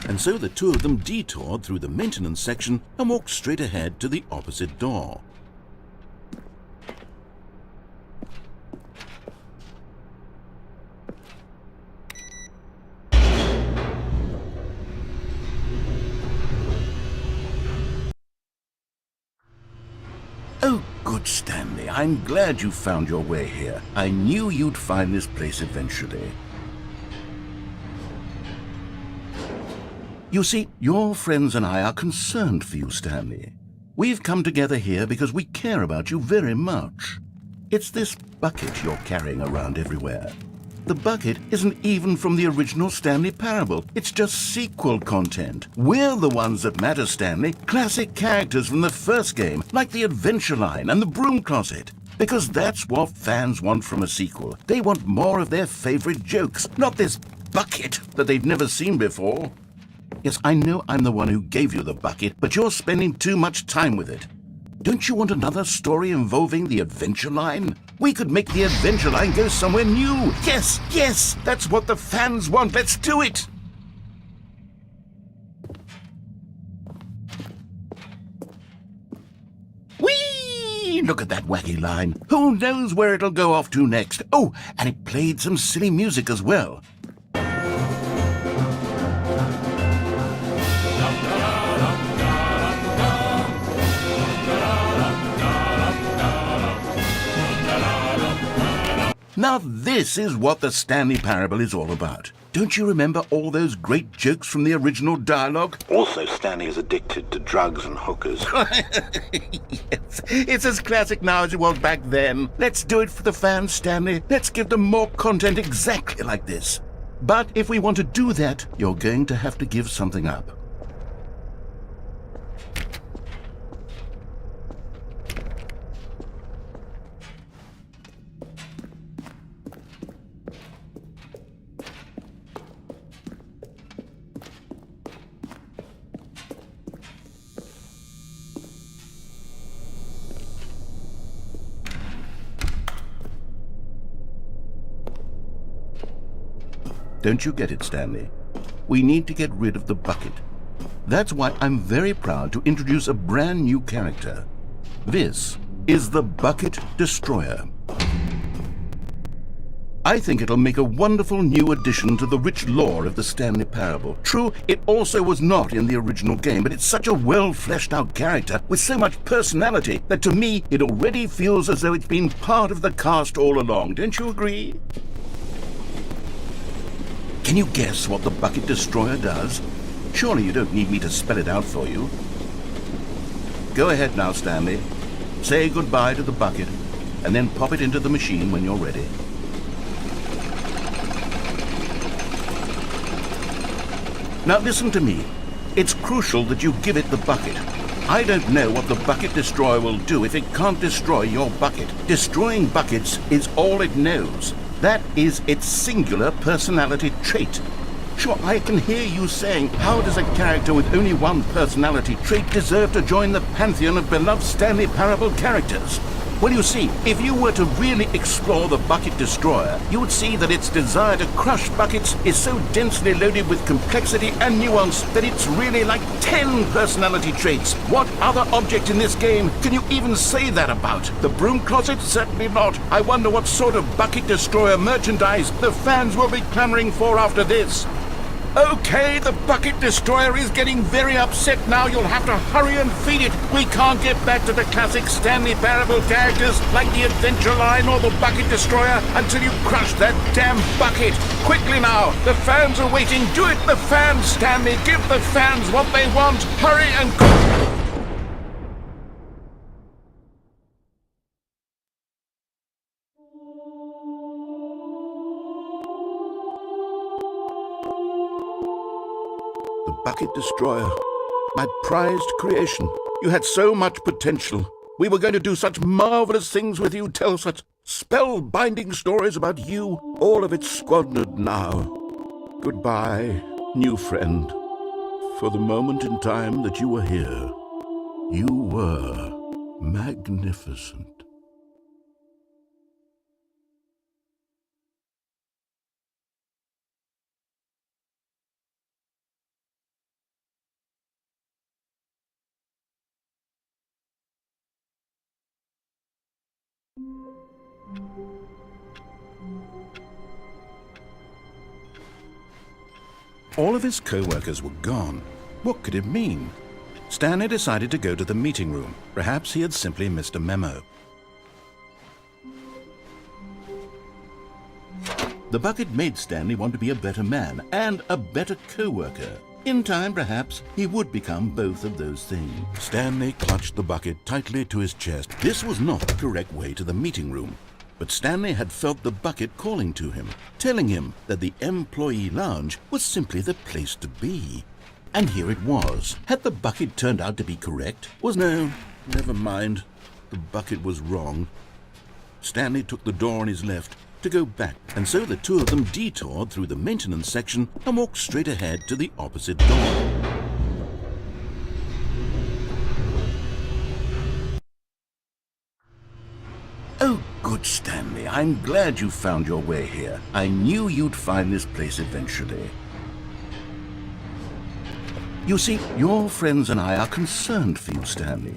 And so the two of them detoured through the maintenance section and walked straight ahead to the opposite door. Oh, good, Stanley. I'm glad you found your way here. I knew you'd find this place eventually. You see, your friends and I are concerned for you, Stanley. We've come together here because we care about you very much. It's this bucket you're carrying around everywhere. The bucket isn't even from the original Stanley Parable. It's just sequel content. We're the ones that matter, Stanley. Classic characters from the first game, like the Adventure Line and the Broom Closet. Because that's what fans want from a sequel. They want more of their favorite jokes, not this bucket that they've never seen before. Yes, I know I'm the one who gave you the bucket, but you're spending too much time with it. Don't you want another story involving the Adventure Line? We could make the Adventure Line go somewhere new. Yes, yes, that's what the fans want. Let's do it. Whee! Look at that wacky line. Who knows where it'll go off to next? Oh, and it played some silly music as well. Now this is what the Stanley Parable is all about. Don't you remember all those great jokes from the original dialogue? Also, Stanley is addicted to drugs and hookers. Yes, it's as classic now as it was back then. Let's do it for the fans, Stanley. Let's give them more content exactly like this. But if we want to do that, you're going to have to give something up. Don't you get it, Stanley? We need to get rid of the bucket. That's why I'm very proud to introduce a brand new character. This is the Bucket Destroyer. I think it'll make a wonderful new addition to the rich lore of the Stanley Parable. True, it also was not in the original game, but it's such a well-fleshed-out character with so much personality that to me it already feels as though it's been part of the cast all along. Don't you agree? Can you guess what the Bucket Destroyer does? Surely you don't need me to spell it out for you. Go ahead now, Stanley. Say goodbye to the bucket, and then pop it into the machine when you're ready. Now listen to me. It's crucial that you give it the bucket. I don't know what the bucket destroyer will do if it can't destroy your bucket. Destroying buckets is all it knows. That is its singular personality trait. Sure, I can hear you saying, how does a character with only one personality trait deserve to join the pantheon of beloved Stanley Parable characters? Well, you see, if you were to really explore the Bucket Destroyer, you would see that its desire to crush buckets is so densely loaded with complexity and nuance that it's really like 10 personality traits. What other object in this game can you even say that about? The broom closet? Certainly not. I wonder what sort of Bucket Destroyer merchandise the fans will be clamoring for after this. Okay, the Bucket Destroyer is getting very upset now. You'll have to hurry and feed it. We can't get back to the classic Stanley Parable characters like the Adventure Line or the Bucket Destroyer until you crush that damn bucket. Quickly now, the fans are waiting. Do it, the fans, Stanley. Give the fans what they want. Hurry and go. The Bucket Destroyer, my prized creation. You had so much potential. We were going to do such marvelous things with you, tell such spellbinding stories about you. All of it squandered now. Goodbye, new friend. For the moment in time that you were here, you were magnificent. All of his co-workers were gone. What could it mean? Stanley decided to go to the meeting room. Perhaps he had simply missed a memo. The bucket made Stanley want to be a better man and a better co-worker. In time, perhaps, he would become both of those things. Stanley clutched the bucket tightly to his chest. This was not the correct way to the meeting room. But Stanley had felt the bucket calling to him, telling him that the employee lounge was simply the place to be. And here it was. Had the bucket turned out to be correct? No, never mind. The bucket was wrong. Stanley took the door on his left to go back, and so the two of them detoured through the maintenance section and walked straight ahead to the opposite door. Oh, good, Stanley. I'm glad you found your way here. I knew you'd find this place eventually. You see, your friends and I are concerned for you, Stanley.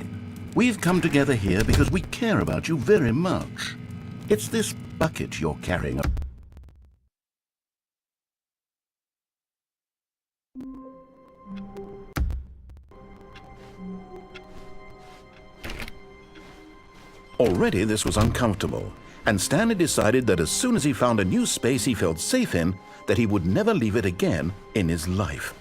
We've come together here because we care about you very much. It's this bucket you're carrying. Already this was uncomfortable, and Stanley decided that as soon as he found a new space he felt safe in, that he would never leave it again in his life.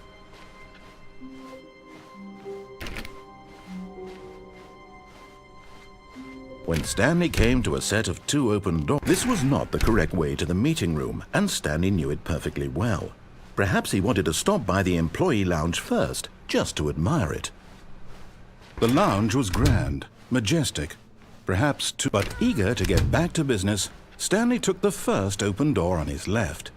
When Stanley came to a set of two open doors, this was not the correct way to the meeting room, and Stanley knew it perfectly well. Perhaps he wanted to stop by the employee lounge first, just to admire it. The lounge was grand, majestic, perhaps too, but eager to get back to business, Stanley took the first open door on his left.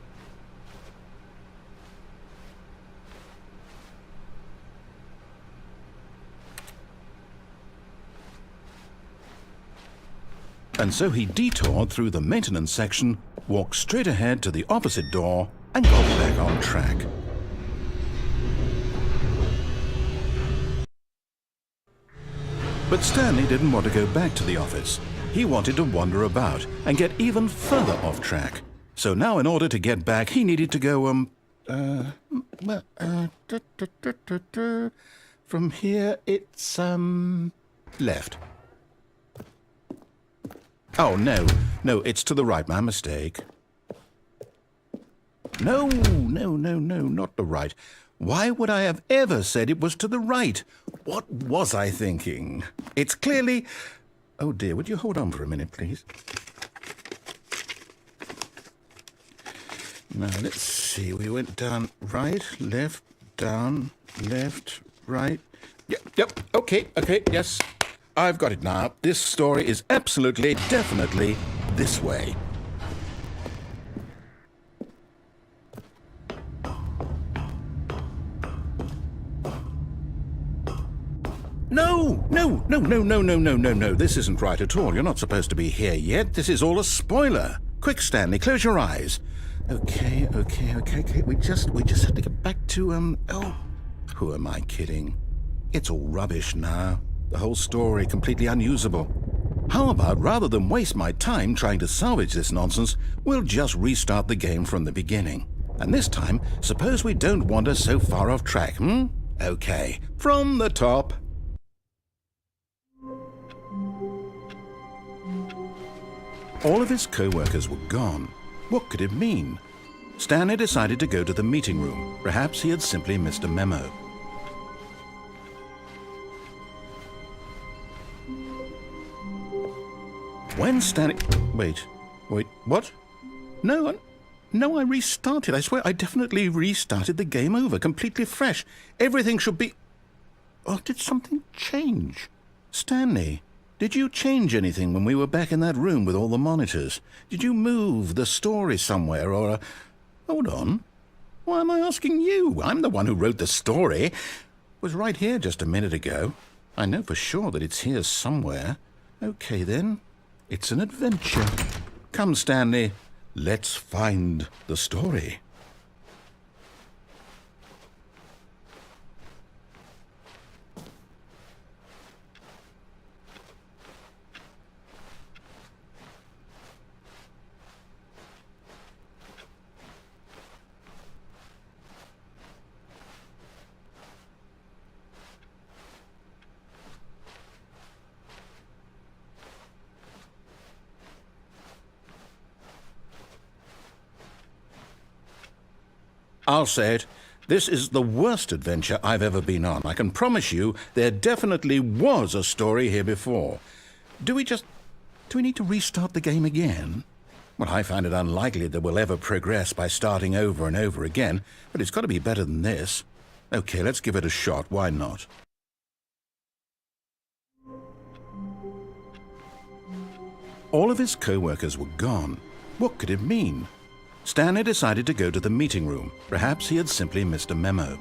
And so he detoured through the maintenance section, walked straight ahead to the opposite door, and got back on track. But Stanley didn't want to go back to the office. He wanted to wander about and get even further off track. So now in order to get back, he needed to go, from here it's, left. Oh, no, it's to the right, my mistake. No, not the right. Why would I have ever said it was to the right? What was I thinking? It's clearly... Oh dear, would you hold on for a minute, please? Now, let's see. We went down right, left, down,
left, right. Yep, okay, yes. I've got it now. This story is absolutely, definitely this way. No. This isn't right at all. You're not supposed to be here yet. This is all a spoiler. Quick, Stanley, close your eyes. Okay. We just have to get back to, who am I kidding? It's all rubbish now. The whole story completely unusable. How about, rather than waste my time trying to salvage this nonsense, we'll just restart the game from the beginning. And this time, suppose we don't wander so far off track, Okay, from the top. All of his co-workers were gone. What could it mean? Stanley decided to go to the meeting room. Perhaps he had simply missed a memo. When Stanley... Wait, what? No, I restarted. I swear I definitely restarted the game over, completely fresh. Everything should be... Oh, did something change? Stanley, did you change anything when we were back in that room with all the monitors? Did you move the story somewhere or... Hold on. Why am I asking you? I'm the one who wrote the story. It was right here just a minute ago. I know for sure that it's here somewhere. Okay, then. It's an adventure. Come, Stanley. Let's find the story. I'll say it. This is the worst adventure I've ever been on. I can promise you there definitely was a story here before. Do we need to restart the game again? Well, I find it unlikely that we'll ever progress by starting over and over again, but it's got to be better than this. Okay, let's give it a shot. Why not? All of his co-workers were gone. What could it mean? Stanley decided to go to the meeting room. Perhaps he had simply missed a memo.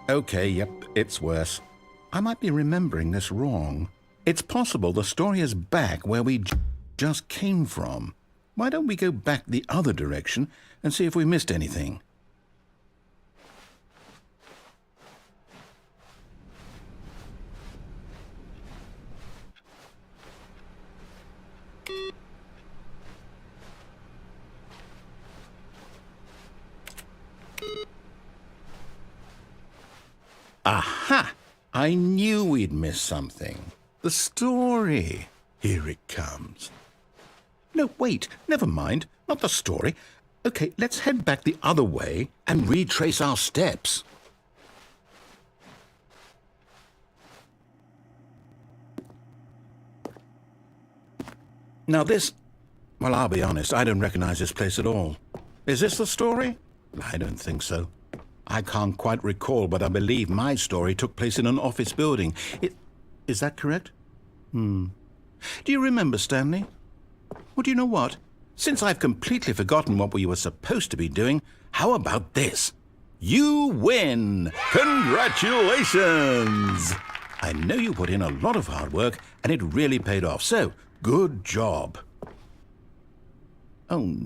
Okay, yep, it's worse. I might be remembering this wrong. It's possible the story is back where we just came from. Why don't we go back the other direction and see if we missed anything? Aha! I knew we'd miss something. The story. Here it comes. No, wait, never mind. Not the story. Okay, let's head back the other way and retrace our steps. Now this... Well, I'll be honest, I don't recognize this place at all. Is this the story? I don't think so. I can't quite recall, but I believe my story took place in an office building. Is that correct? Do you remember, Stanley? Well, do you know what? Since I've completely forgotten what we were supposed to be doing, how about this? You win! Congratulations! I know you put in a lot of hard work, and it really paid off, so good job. Oh,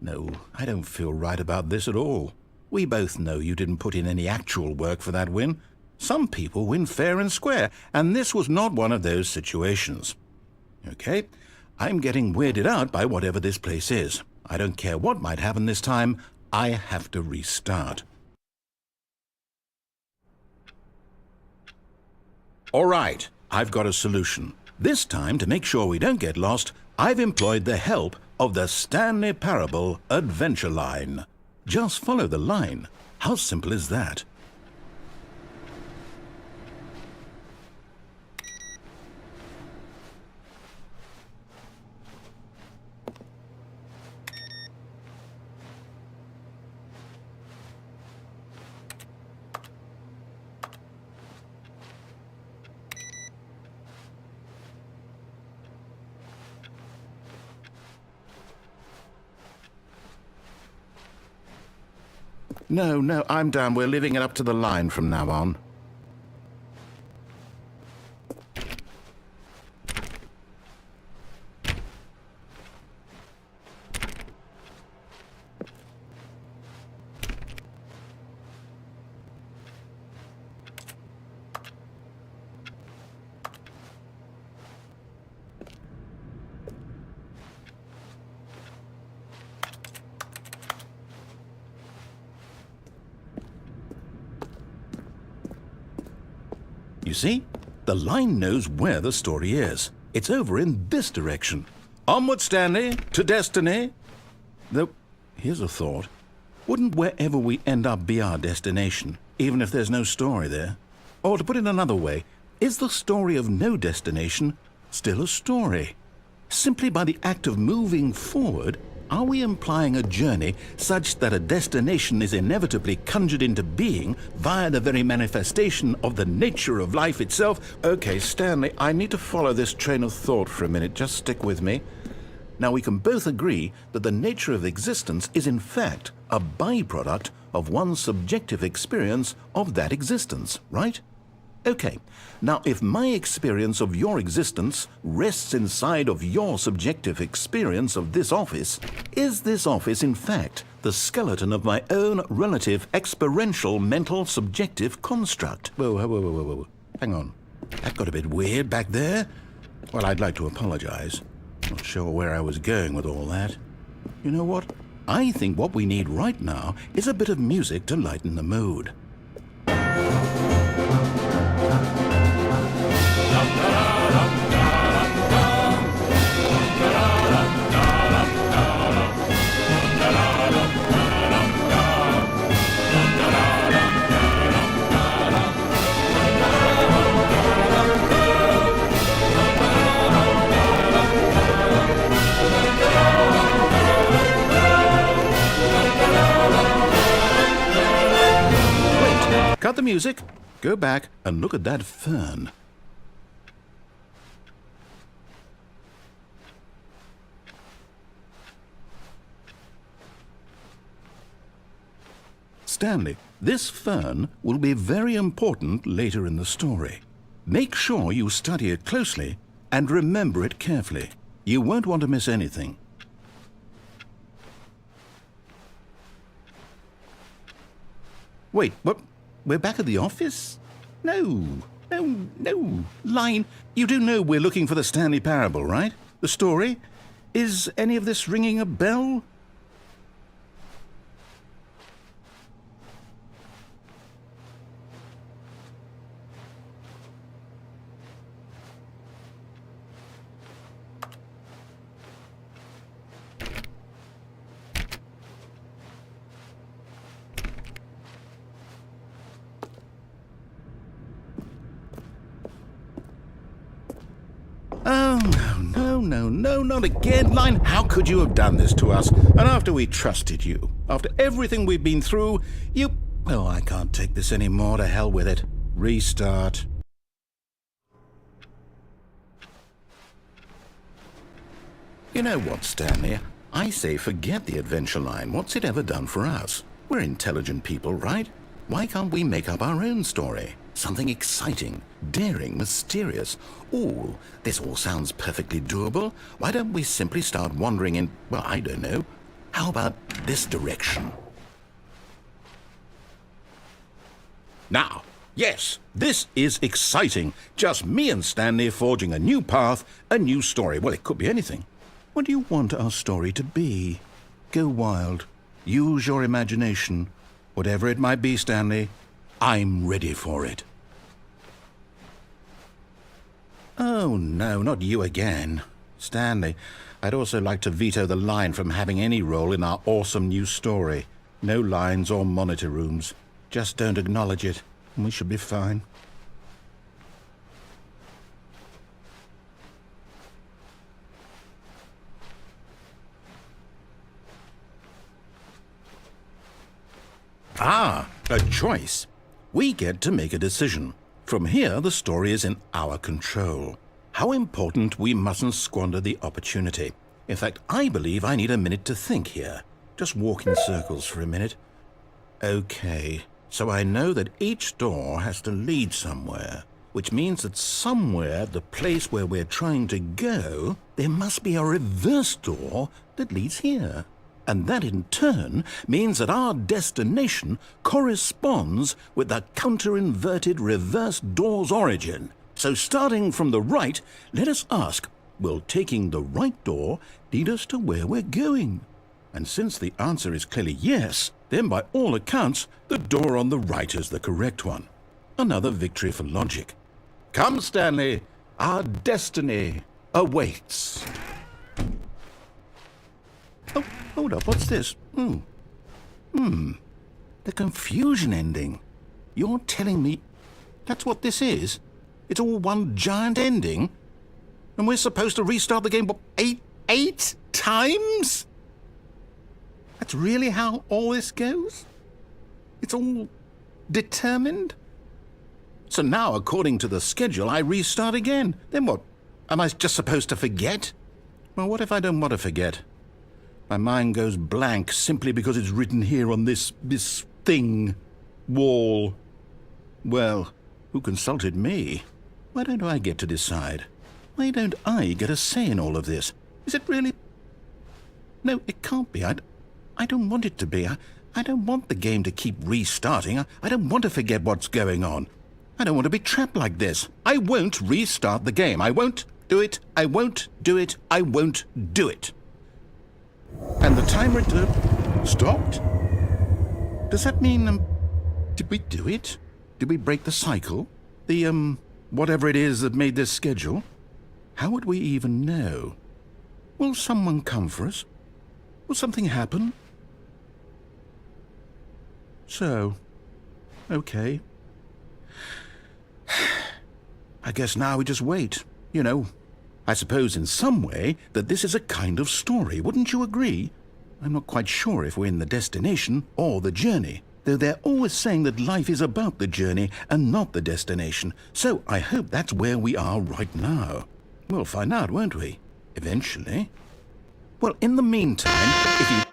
no, I don't feel right about this at all. We both know you didn't put in any actual work for that win. Some people win fair and square, and this was not one of those situations. Okay, I'm getting weirded out by whatever this place is. I don't care what might happen this time. I have to restart. All right, I've got a solution. This time, to make sure we don't get lost, I've employed the help of the Stanley Parable Adventure Line. Just follow the line. How simple is that? No, I'm done. We're leaving it up to the line from now on. You see, the line knows where the story is. It's over in this direction. Onward, Stanley, to destiny. Though, here's a thought. Wouldn't wherever we end up be our destination, even if there's no story there? Or to put it another way, is the story of no destination still a story? Simply by the act of moving forward, are we implying a journey such that a destination is inevitably conjured into being via the very manifestation of the nature of life itself? Okay, Stanley, I need to follow this train of thought for a minute. Just stick with me. Now, we can both agree that the nature of existence is in fact a byproduct of one's subjective experience of that existence, right? Okay, now if my experience of your existence rests inside of your subjective experience of this office, is this office in fact the skeleton of my own relative experiential mental subjective construct? Whoa. Hang on. That got a bit weird back there. Well, I'd like to apologize. Not sure where I was going with all that. You know what? I think what we need right now is a bit of music to lighten the mood. Cut the music, go back and look at that fern. Stanley, this fern will be very important later in the story. Make sure you study it closely and remember it carefully. You won't want to miss anything. Wait, what? We're back at the office? No. Line, you do know we're looking for the Stanley Parable, right? The story? Is any of this ringing a bell? Oh, no, not again, Line. How could you have done this to us? And after we trusted you, after everything we've been through, you... Oh, I can't take this anymore. To hell with it. Restart. You know what, Stanley? I say forget the adventure line. What's it ever done for us? We're intelligent people, right? Why can't we make up our own story? Something exciting, daring, mysterious. Ooh, this all sounds perfectly doable. Why don't we simply start wandering in, well, I don't know. How about this direction? Now, yes, this is exciting. Just me and Stanley forging a new path, a new story. Well, it could be anything. What do you want our story to be? Go wild. Use your imagination. Whatever it might be, Stanley, I'm ready for it. Oh, no, not you again. Stanley, I'd also like to veto the line from having any role in our awesome new story. No lines or monitor rooms. Just don't acknowledge it, and we should be fine. Ah, a choice. We get to make a decision. From here, the story is in our control. How important we mustn't squander the opportunity. In fact, I believe I need a minute to think here. Just walk in circles for a minute. Okay, so I know that each door has to lead somewhere, which means that somewhere, the place where we're trying to go, there must be a reverse door that leads here. And that in turn means that our destination corresponds with the counter-inverted reverse door's origin. So starting from the right, let us ask, will taking the right door lead us to where we're going? And since the answer is clearly yes, then by all accounts, the door on the right is the correct one. Another victory for logic. Come, Stanley, our destiny awaits. Oh, hold up, what's this? The confusion ending. You're telling me that's what this is? It's all one giant ending? And we're supposed to restart the game, what, eight times? That's really how all this goes? It's all determined? So now, according to the schedule, I restart again. Then what? Am I just supposed to forget? Well, what if I don't want to forget? My mind goes blank simply because it's written here on this thing, wall. Well, who consulted me? Why don't I get to decide? Why don't I get a say in all of this? Is it really? No, it can't be. I don't want it to be. I don't want the game to keep restarting. I don't want to forget what's going on. I don't want to be trapped like this. I won't restart the game. I won't do it. I won't do it. I won't do it. And the timer stopped? Does that mean, did we do it? Did we break the cycle? The, whatever it is that made this schedule? How would we even know? Will someone come for us? Will something happen? So, okay. I guess now we just wait, you know. I suppose in some way that this is a kind of story, wouldn't you agree? I'm not quite sure if we're in the destination or the journey, though they're always saying that life is about the journey and not the destination, so I hope that's where we are right now. We'll find out, won't we? Eventually. Well, in the meantime, if you...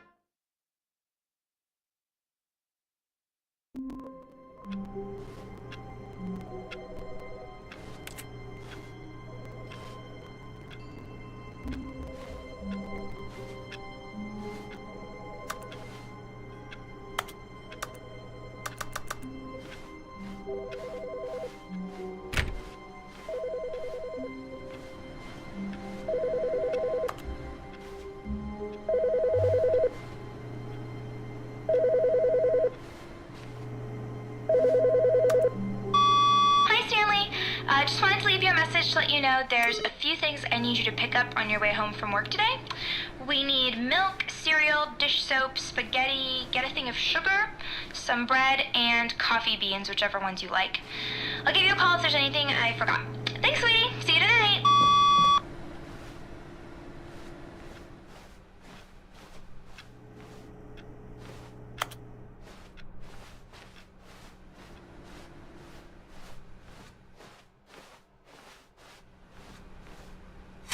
Just wanted to leave you a message to let you know there's a few things I need you to pick up on your way home from work today. We need milk, cereal, dish soap, spaghetti, get a thing of sugar, some bread, and coffee beans, whichever ones you like. I'll give you a call if there's anything I forgot. Thanks, sweetie. See you tonight.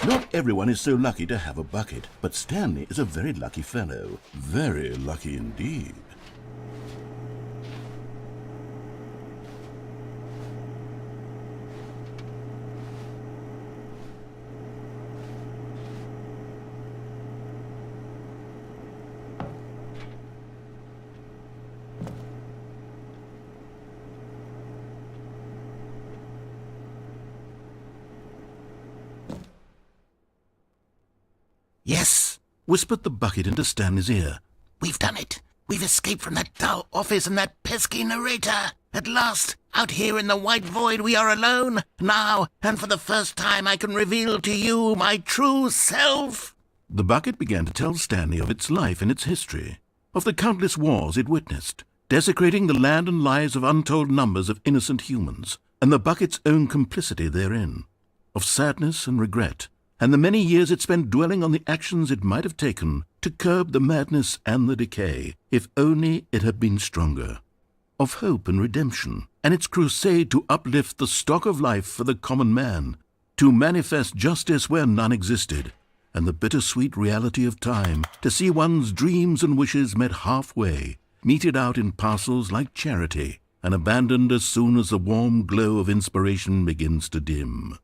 Not everyone is so lucky to have a bucket, but Stanley is a very lucky fellow. Very lucky indeed.
Yes, whispered the bucket into Stanley's ear. We've done it. We've escaped from that dull office and that pesky narrator. At last, out here in the white void, we are alone. Now, and for the first time, I can reveal to you my true self. The bucket began to tell Stanley of its life and its history, of the countless wars it witnessed, desecrating the land and lives of untold numbers of innocent humans, and the bucket's own complicity therein, of sadness and regret, and the many years it spent dwelling on the actions it might have taken to curb the madness and the decay, if only it had been stronger, of hope and redemption, and its crusade to uplift the stock of life for the common man, to manifest justice where none existed, and the bittersweet reality of time, to see one's dreams and wishes met halfway,
meted out in parcels like charity, and abandoned as soon as the warm glow of inspiration begins to dim.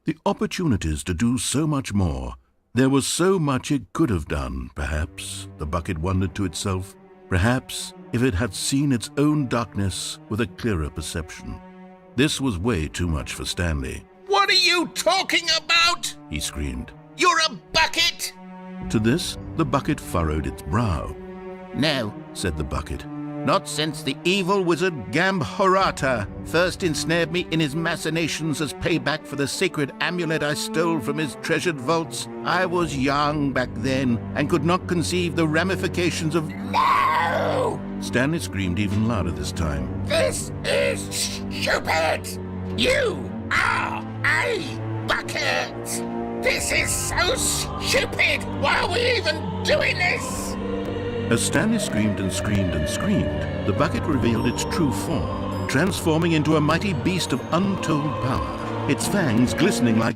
The opportunities to do so much more. There was so much it could have done, perhaps, the bucket wondered to itself. Perhaps if it had seen its own darkness with a clearer perception. This was way too much for Stanley.
What are you talking about?
He screamed.
You're a bucket!
To this, the bucket furrowed its brow.
No, said the bucket. Not since the evil wizard Gambhorata first ensnared me in his machinations as payback for the sacred amulet I stole from his treasured vaults. I was young back then and could not conceive the ramifications of... No!
Stanley screamed even louder this time.
This is stupid! You are a bucket! This is so stupid! Why are we even doing this?
As Stanley screamed and screamed and screamed, the bucket revealed its true form, transforming into a mighty beast of untold power, its fangs glistening like...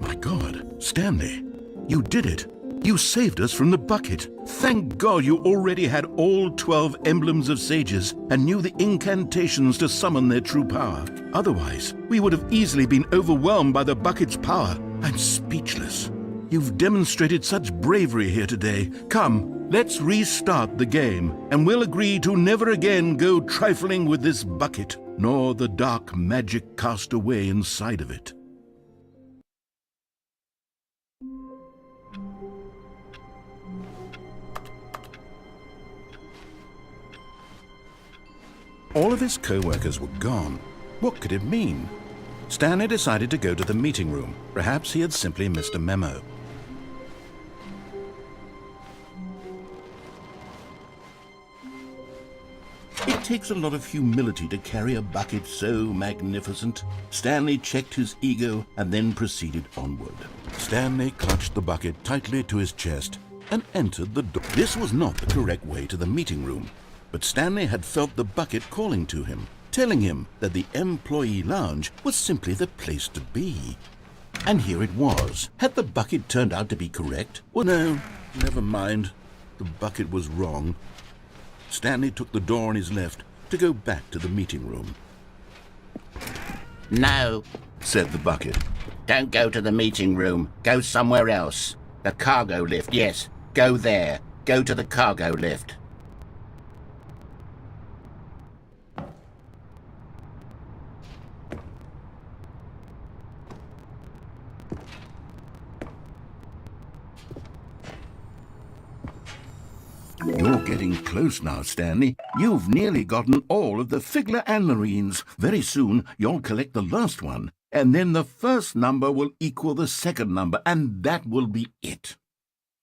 My God, Stanley, you did it. You saved us from the bucket. Thank God you already had all 12 emblems of sages and knew the incantations to summon their true power. Otherwise, we would have easily been overwhelmed by the bucket's power. I'm speechless. You've demonstrated such bravery here today. Come, let's restart the game, and we'll agree to never again go trifling with this bucket, nor the dark magic cast away inside of it. All of his co-workers were gone. What could it mean? Stanley decided to go to the meeting room. Perhaps he had simply missed a memo. It takes a lot of humility to carry a bucket so magnificent. Stanley checked his ego and then proceeded onward. Stanley clutched the bucket tightly to his chest and entered the door. This was not the correct way to the meeting room. But Stanley had felt the bucket calling to him, telling him that the employee lounge was simply the place to be. And here it was. Had the bucket turned out to be correct? Well, no, never mind. The bucket was wrong. Stanley took the door on his left to go back to the meeting room.
No,
Said the bucket.
don't go to the meeting room. Go somewhere else. The cargo lift, yes. Go there. Go to the cargo lift.
You're getting close now, Stanley. You've nearly gotten all of the Figler Anlarines. Very soon, you'll collect the last one, and then the first number will equal the second number, and that will be it.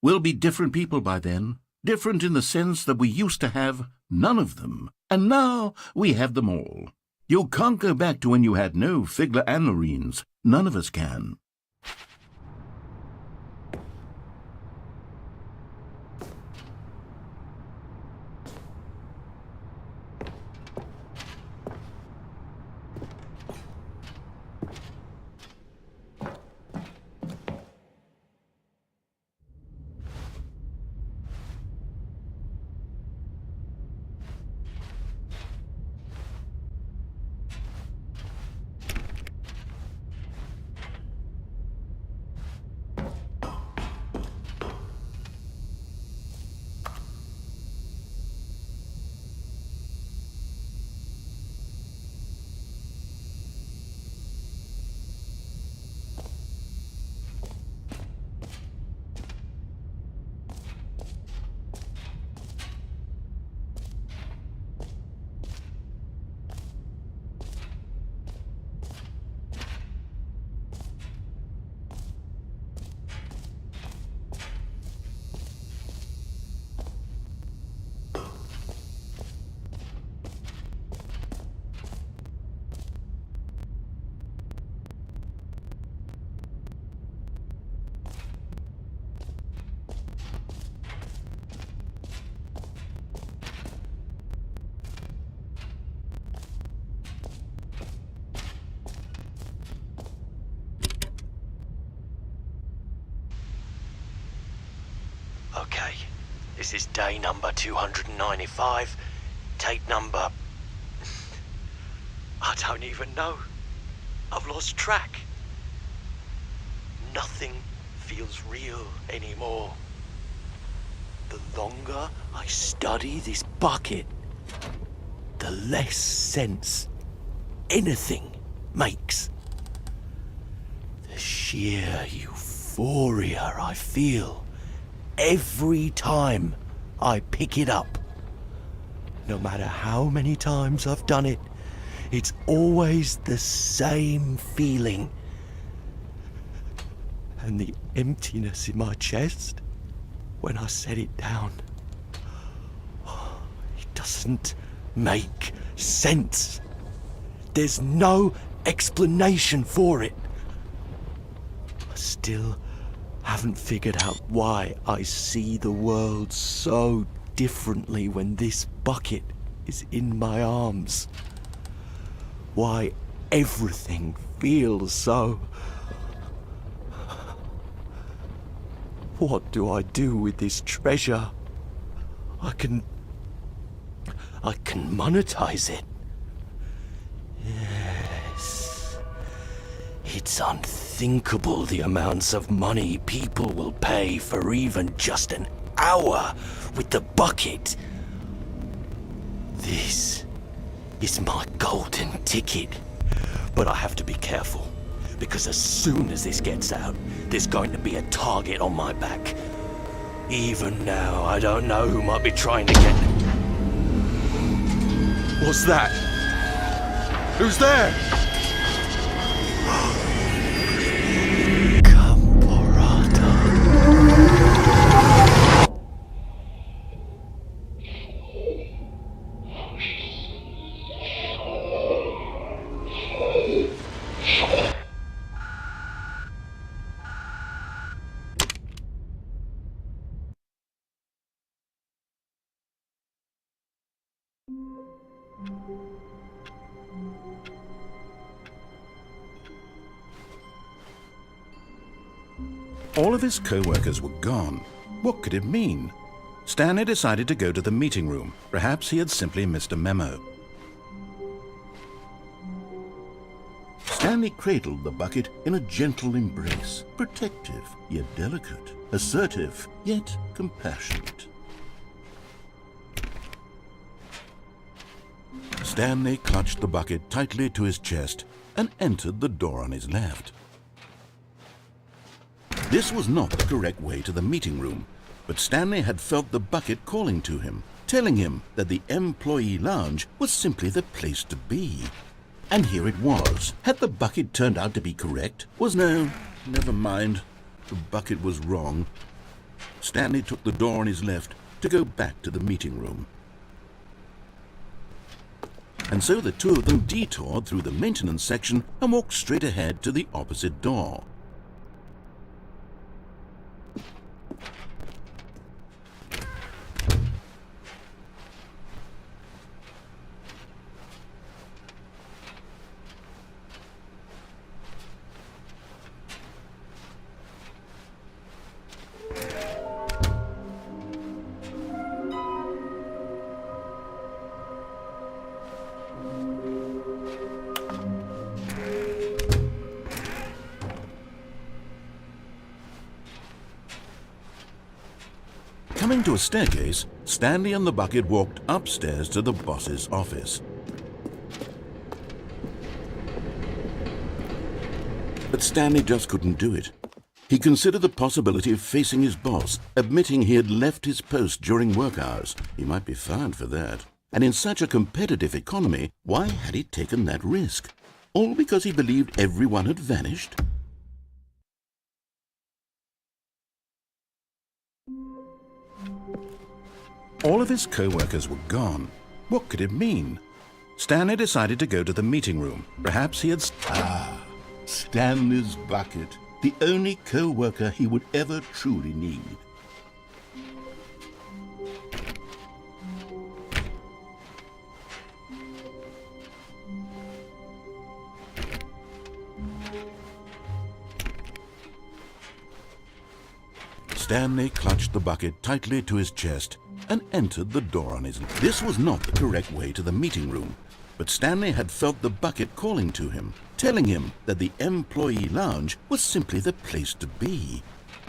We'll be different people by then. Different in the sense that we used to have none of them, and now we have them all. You can't go back to when you had no Figler Anlarines. None of us can.
This is day number 295. Tape number... I don't even know. I've lost track. Nothing feels real anymore. The longer I study this bucket, the less sense anything makes. The sheer euphoria I feel every time I pick it up. No matter how many times I've done it, it's always the same feeling. And the emptiness in my chest when I set it down, it doesn't make sense. There's no explanation for it. I still haven't figured out why I see the world so differently when this bucket is in my arms. Why everything feels so... What do I do with this treasure? I can monetize it. Yes. It's unthinkable the amounts of money people will pay for even just an hour with the bucket. This is my golden ticket. But I have to be careful, because as soon as this gets out, there's going to be a target on my back. Even now, I don't know who might be trying to get... What's that? Who's there? Camporata.
All of his co-workers were gone. What could it mean? Stanley decided to go to the meeting room. Perhaps he had simply missed a memo.
Stanley cradled the bucket in a gentle embrace, protective yet delicate, assertive yet compassionate. Stanley clutched the bucket tightly to his chest and entered the door on his left. This was not the correct way to the meeting room, but Stanley had felt the bucket calling to him, telling him that the employee lounge was simply the place to be. And here it was. Had the bucket turned out to be correct? No, never mind. The bucket was wrong. Stanley took the door on his left to go back to the meeting room. And so the two of them detoured through the maintenance section and walked straight ahead to the opposite door. Coming to a staircase, Stanley and the bucket walked upstairs to the boss's office. But Stanley just couldn't do it. He considered the possibility of facing his boss, admitting he had left his post during work hours. He might be fired for that. And in such a competitive economy, why had he taken that risk? All because he believed everyone had vanished?
All of his co-workers were gone. What could it mean? Stanley decided to go to the meeting room. Perhaps he had...
Stanley's bucket, the only co-worker he would ever truly need. Stanley clutched the bucket tightly to his chest and entered the door on his left. This was not the correct way to the meeting room, but Stanley had felt the bucket calling to him, telling him that the employee lounge was simply the place to be.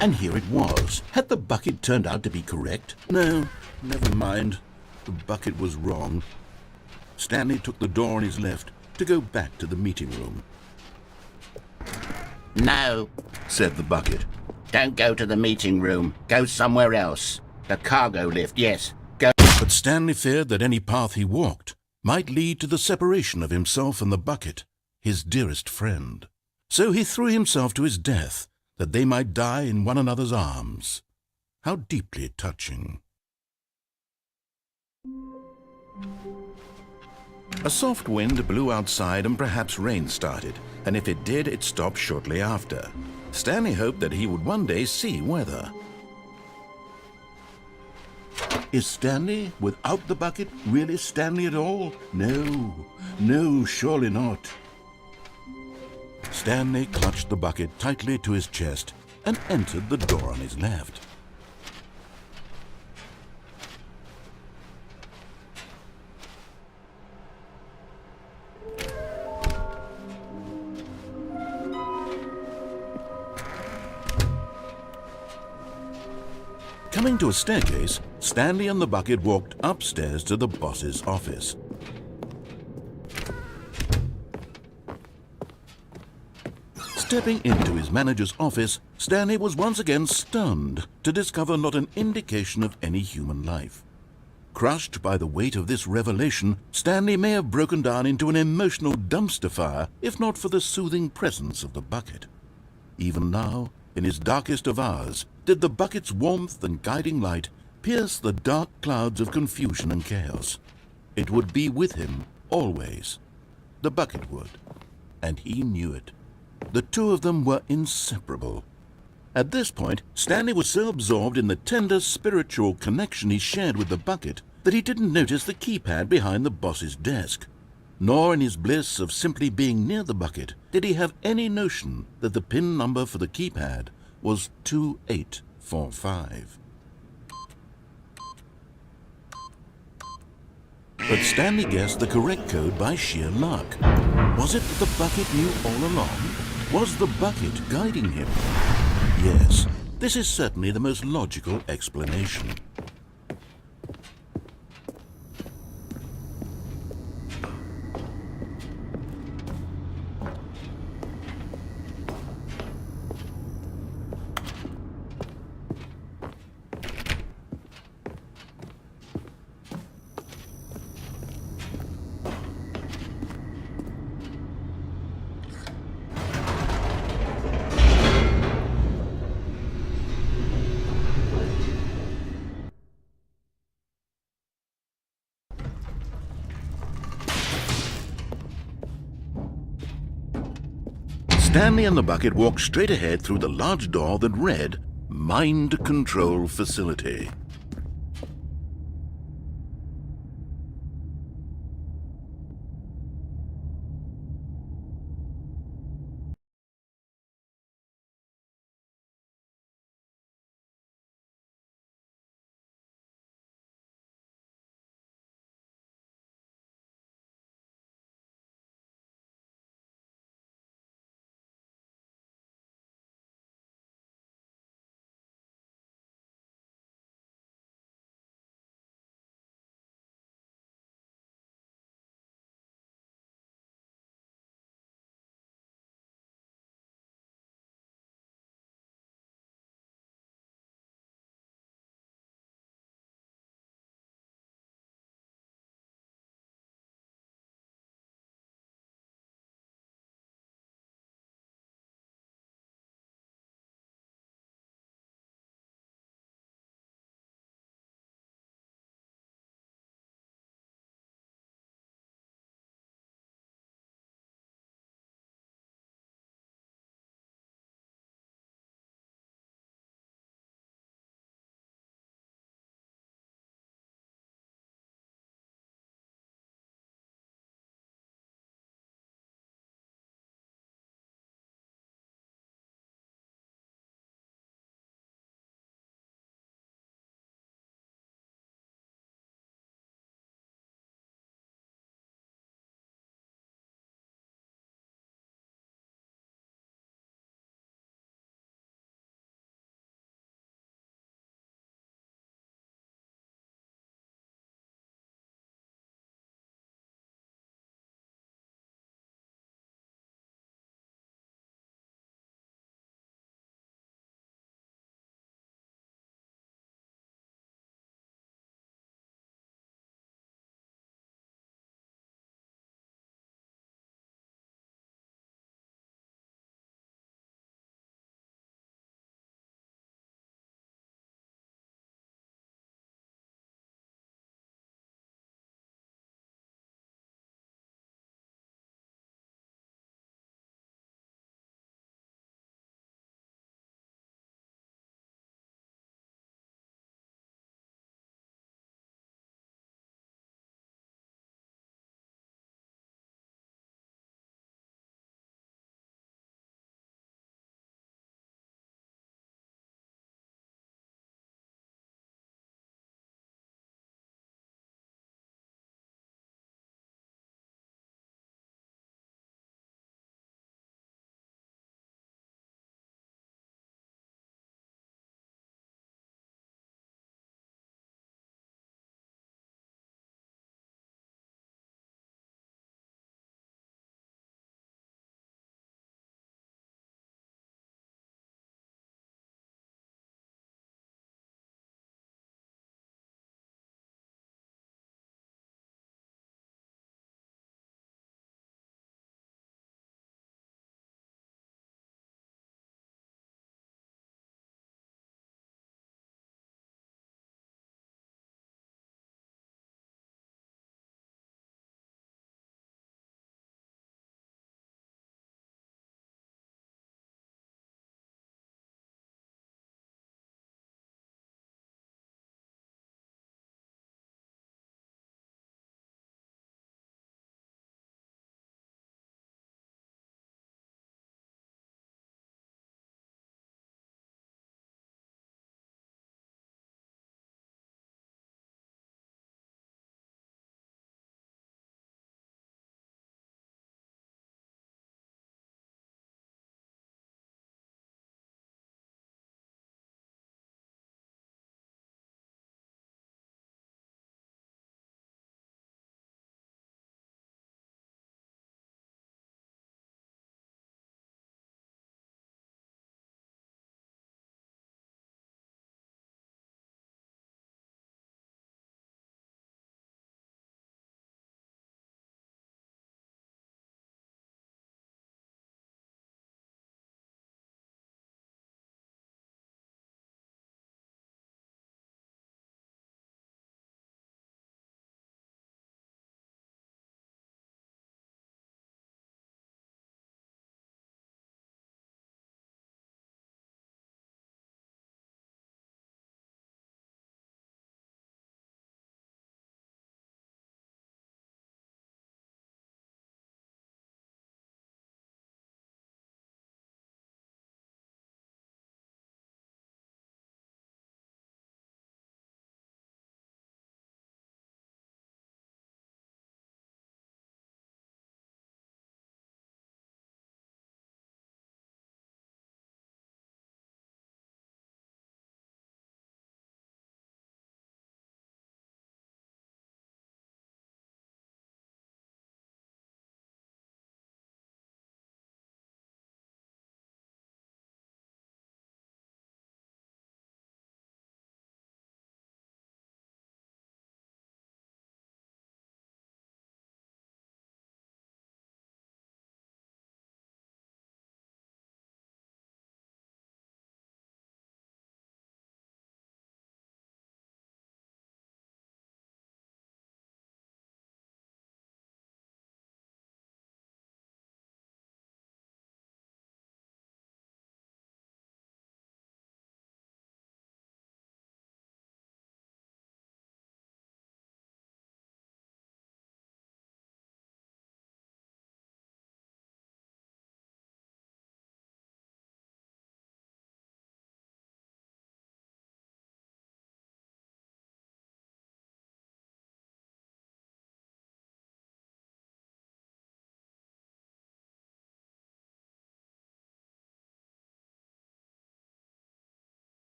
And here it was. Had the bucket turned out to be correct? No, never mind. The bucket was wrong. Stanley took the door on his left to go back to the meeting room.
No,
Said the bucket.
don't go to the meeting room. Go somewhere else. The cargo lift, yes. Go.
But Stanley feared that any path he walked might lead to the separation of himself and the bucket, his dearest friend. So he threw himself to his death, that they might die in one another's arms. How deeply touching. A soft wind blew outside and perhaps rain started, and if it did, it stopped shortly after. Stanley hoped that he would one day see weather. Is Stanley, without the bucket, really Stanley at all? No, surely not. Stanley clutched the bucket tightly to his chest and entered the door on his left. Coming to a staircase, Stanley and the bucket walked upstairs to the boss's office. Stepping into his manager's office, Stanley was once again stunned to discover not an indication of any human life. Crushed by the weight of this revelation, Stanley may have broken down into an emotional dumpster fire if not for the soothing presence of the bucket. Even now, in his darkest of hours, did the bucket's warmth and guiding light pierce the dark clouds of confusion and chaos. It would be with him always. The bucket would, and he knew it. The two of them were inseparable. At this point, Stanley was so absorbed in the tender spiritual connection he shared with the bucket that he didn't notice the keypad behind the boss's desk. Nor in his bliss of simply being near the bucket did he have any notion that the PIN number for the keypad was 2845. But Stanley guessed the correct code by sheer luck. Was it that the bucket knew all along? Was the bucket guiding him? Yes, this is certainly the most logical explanation. Stanley and the bucket walked straight ahead through the large door that read, Mind Control Facility.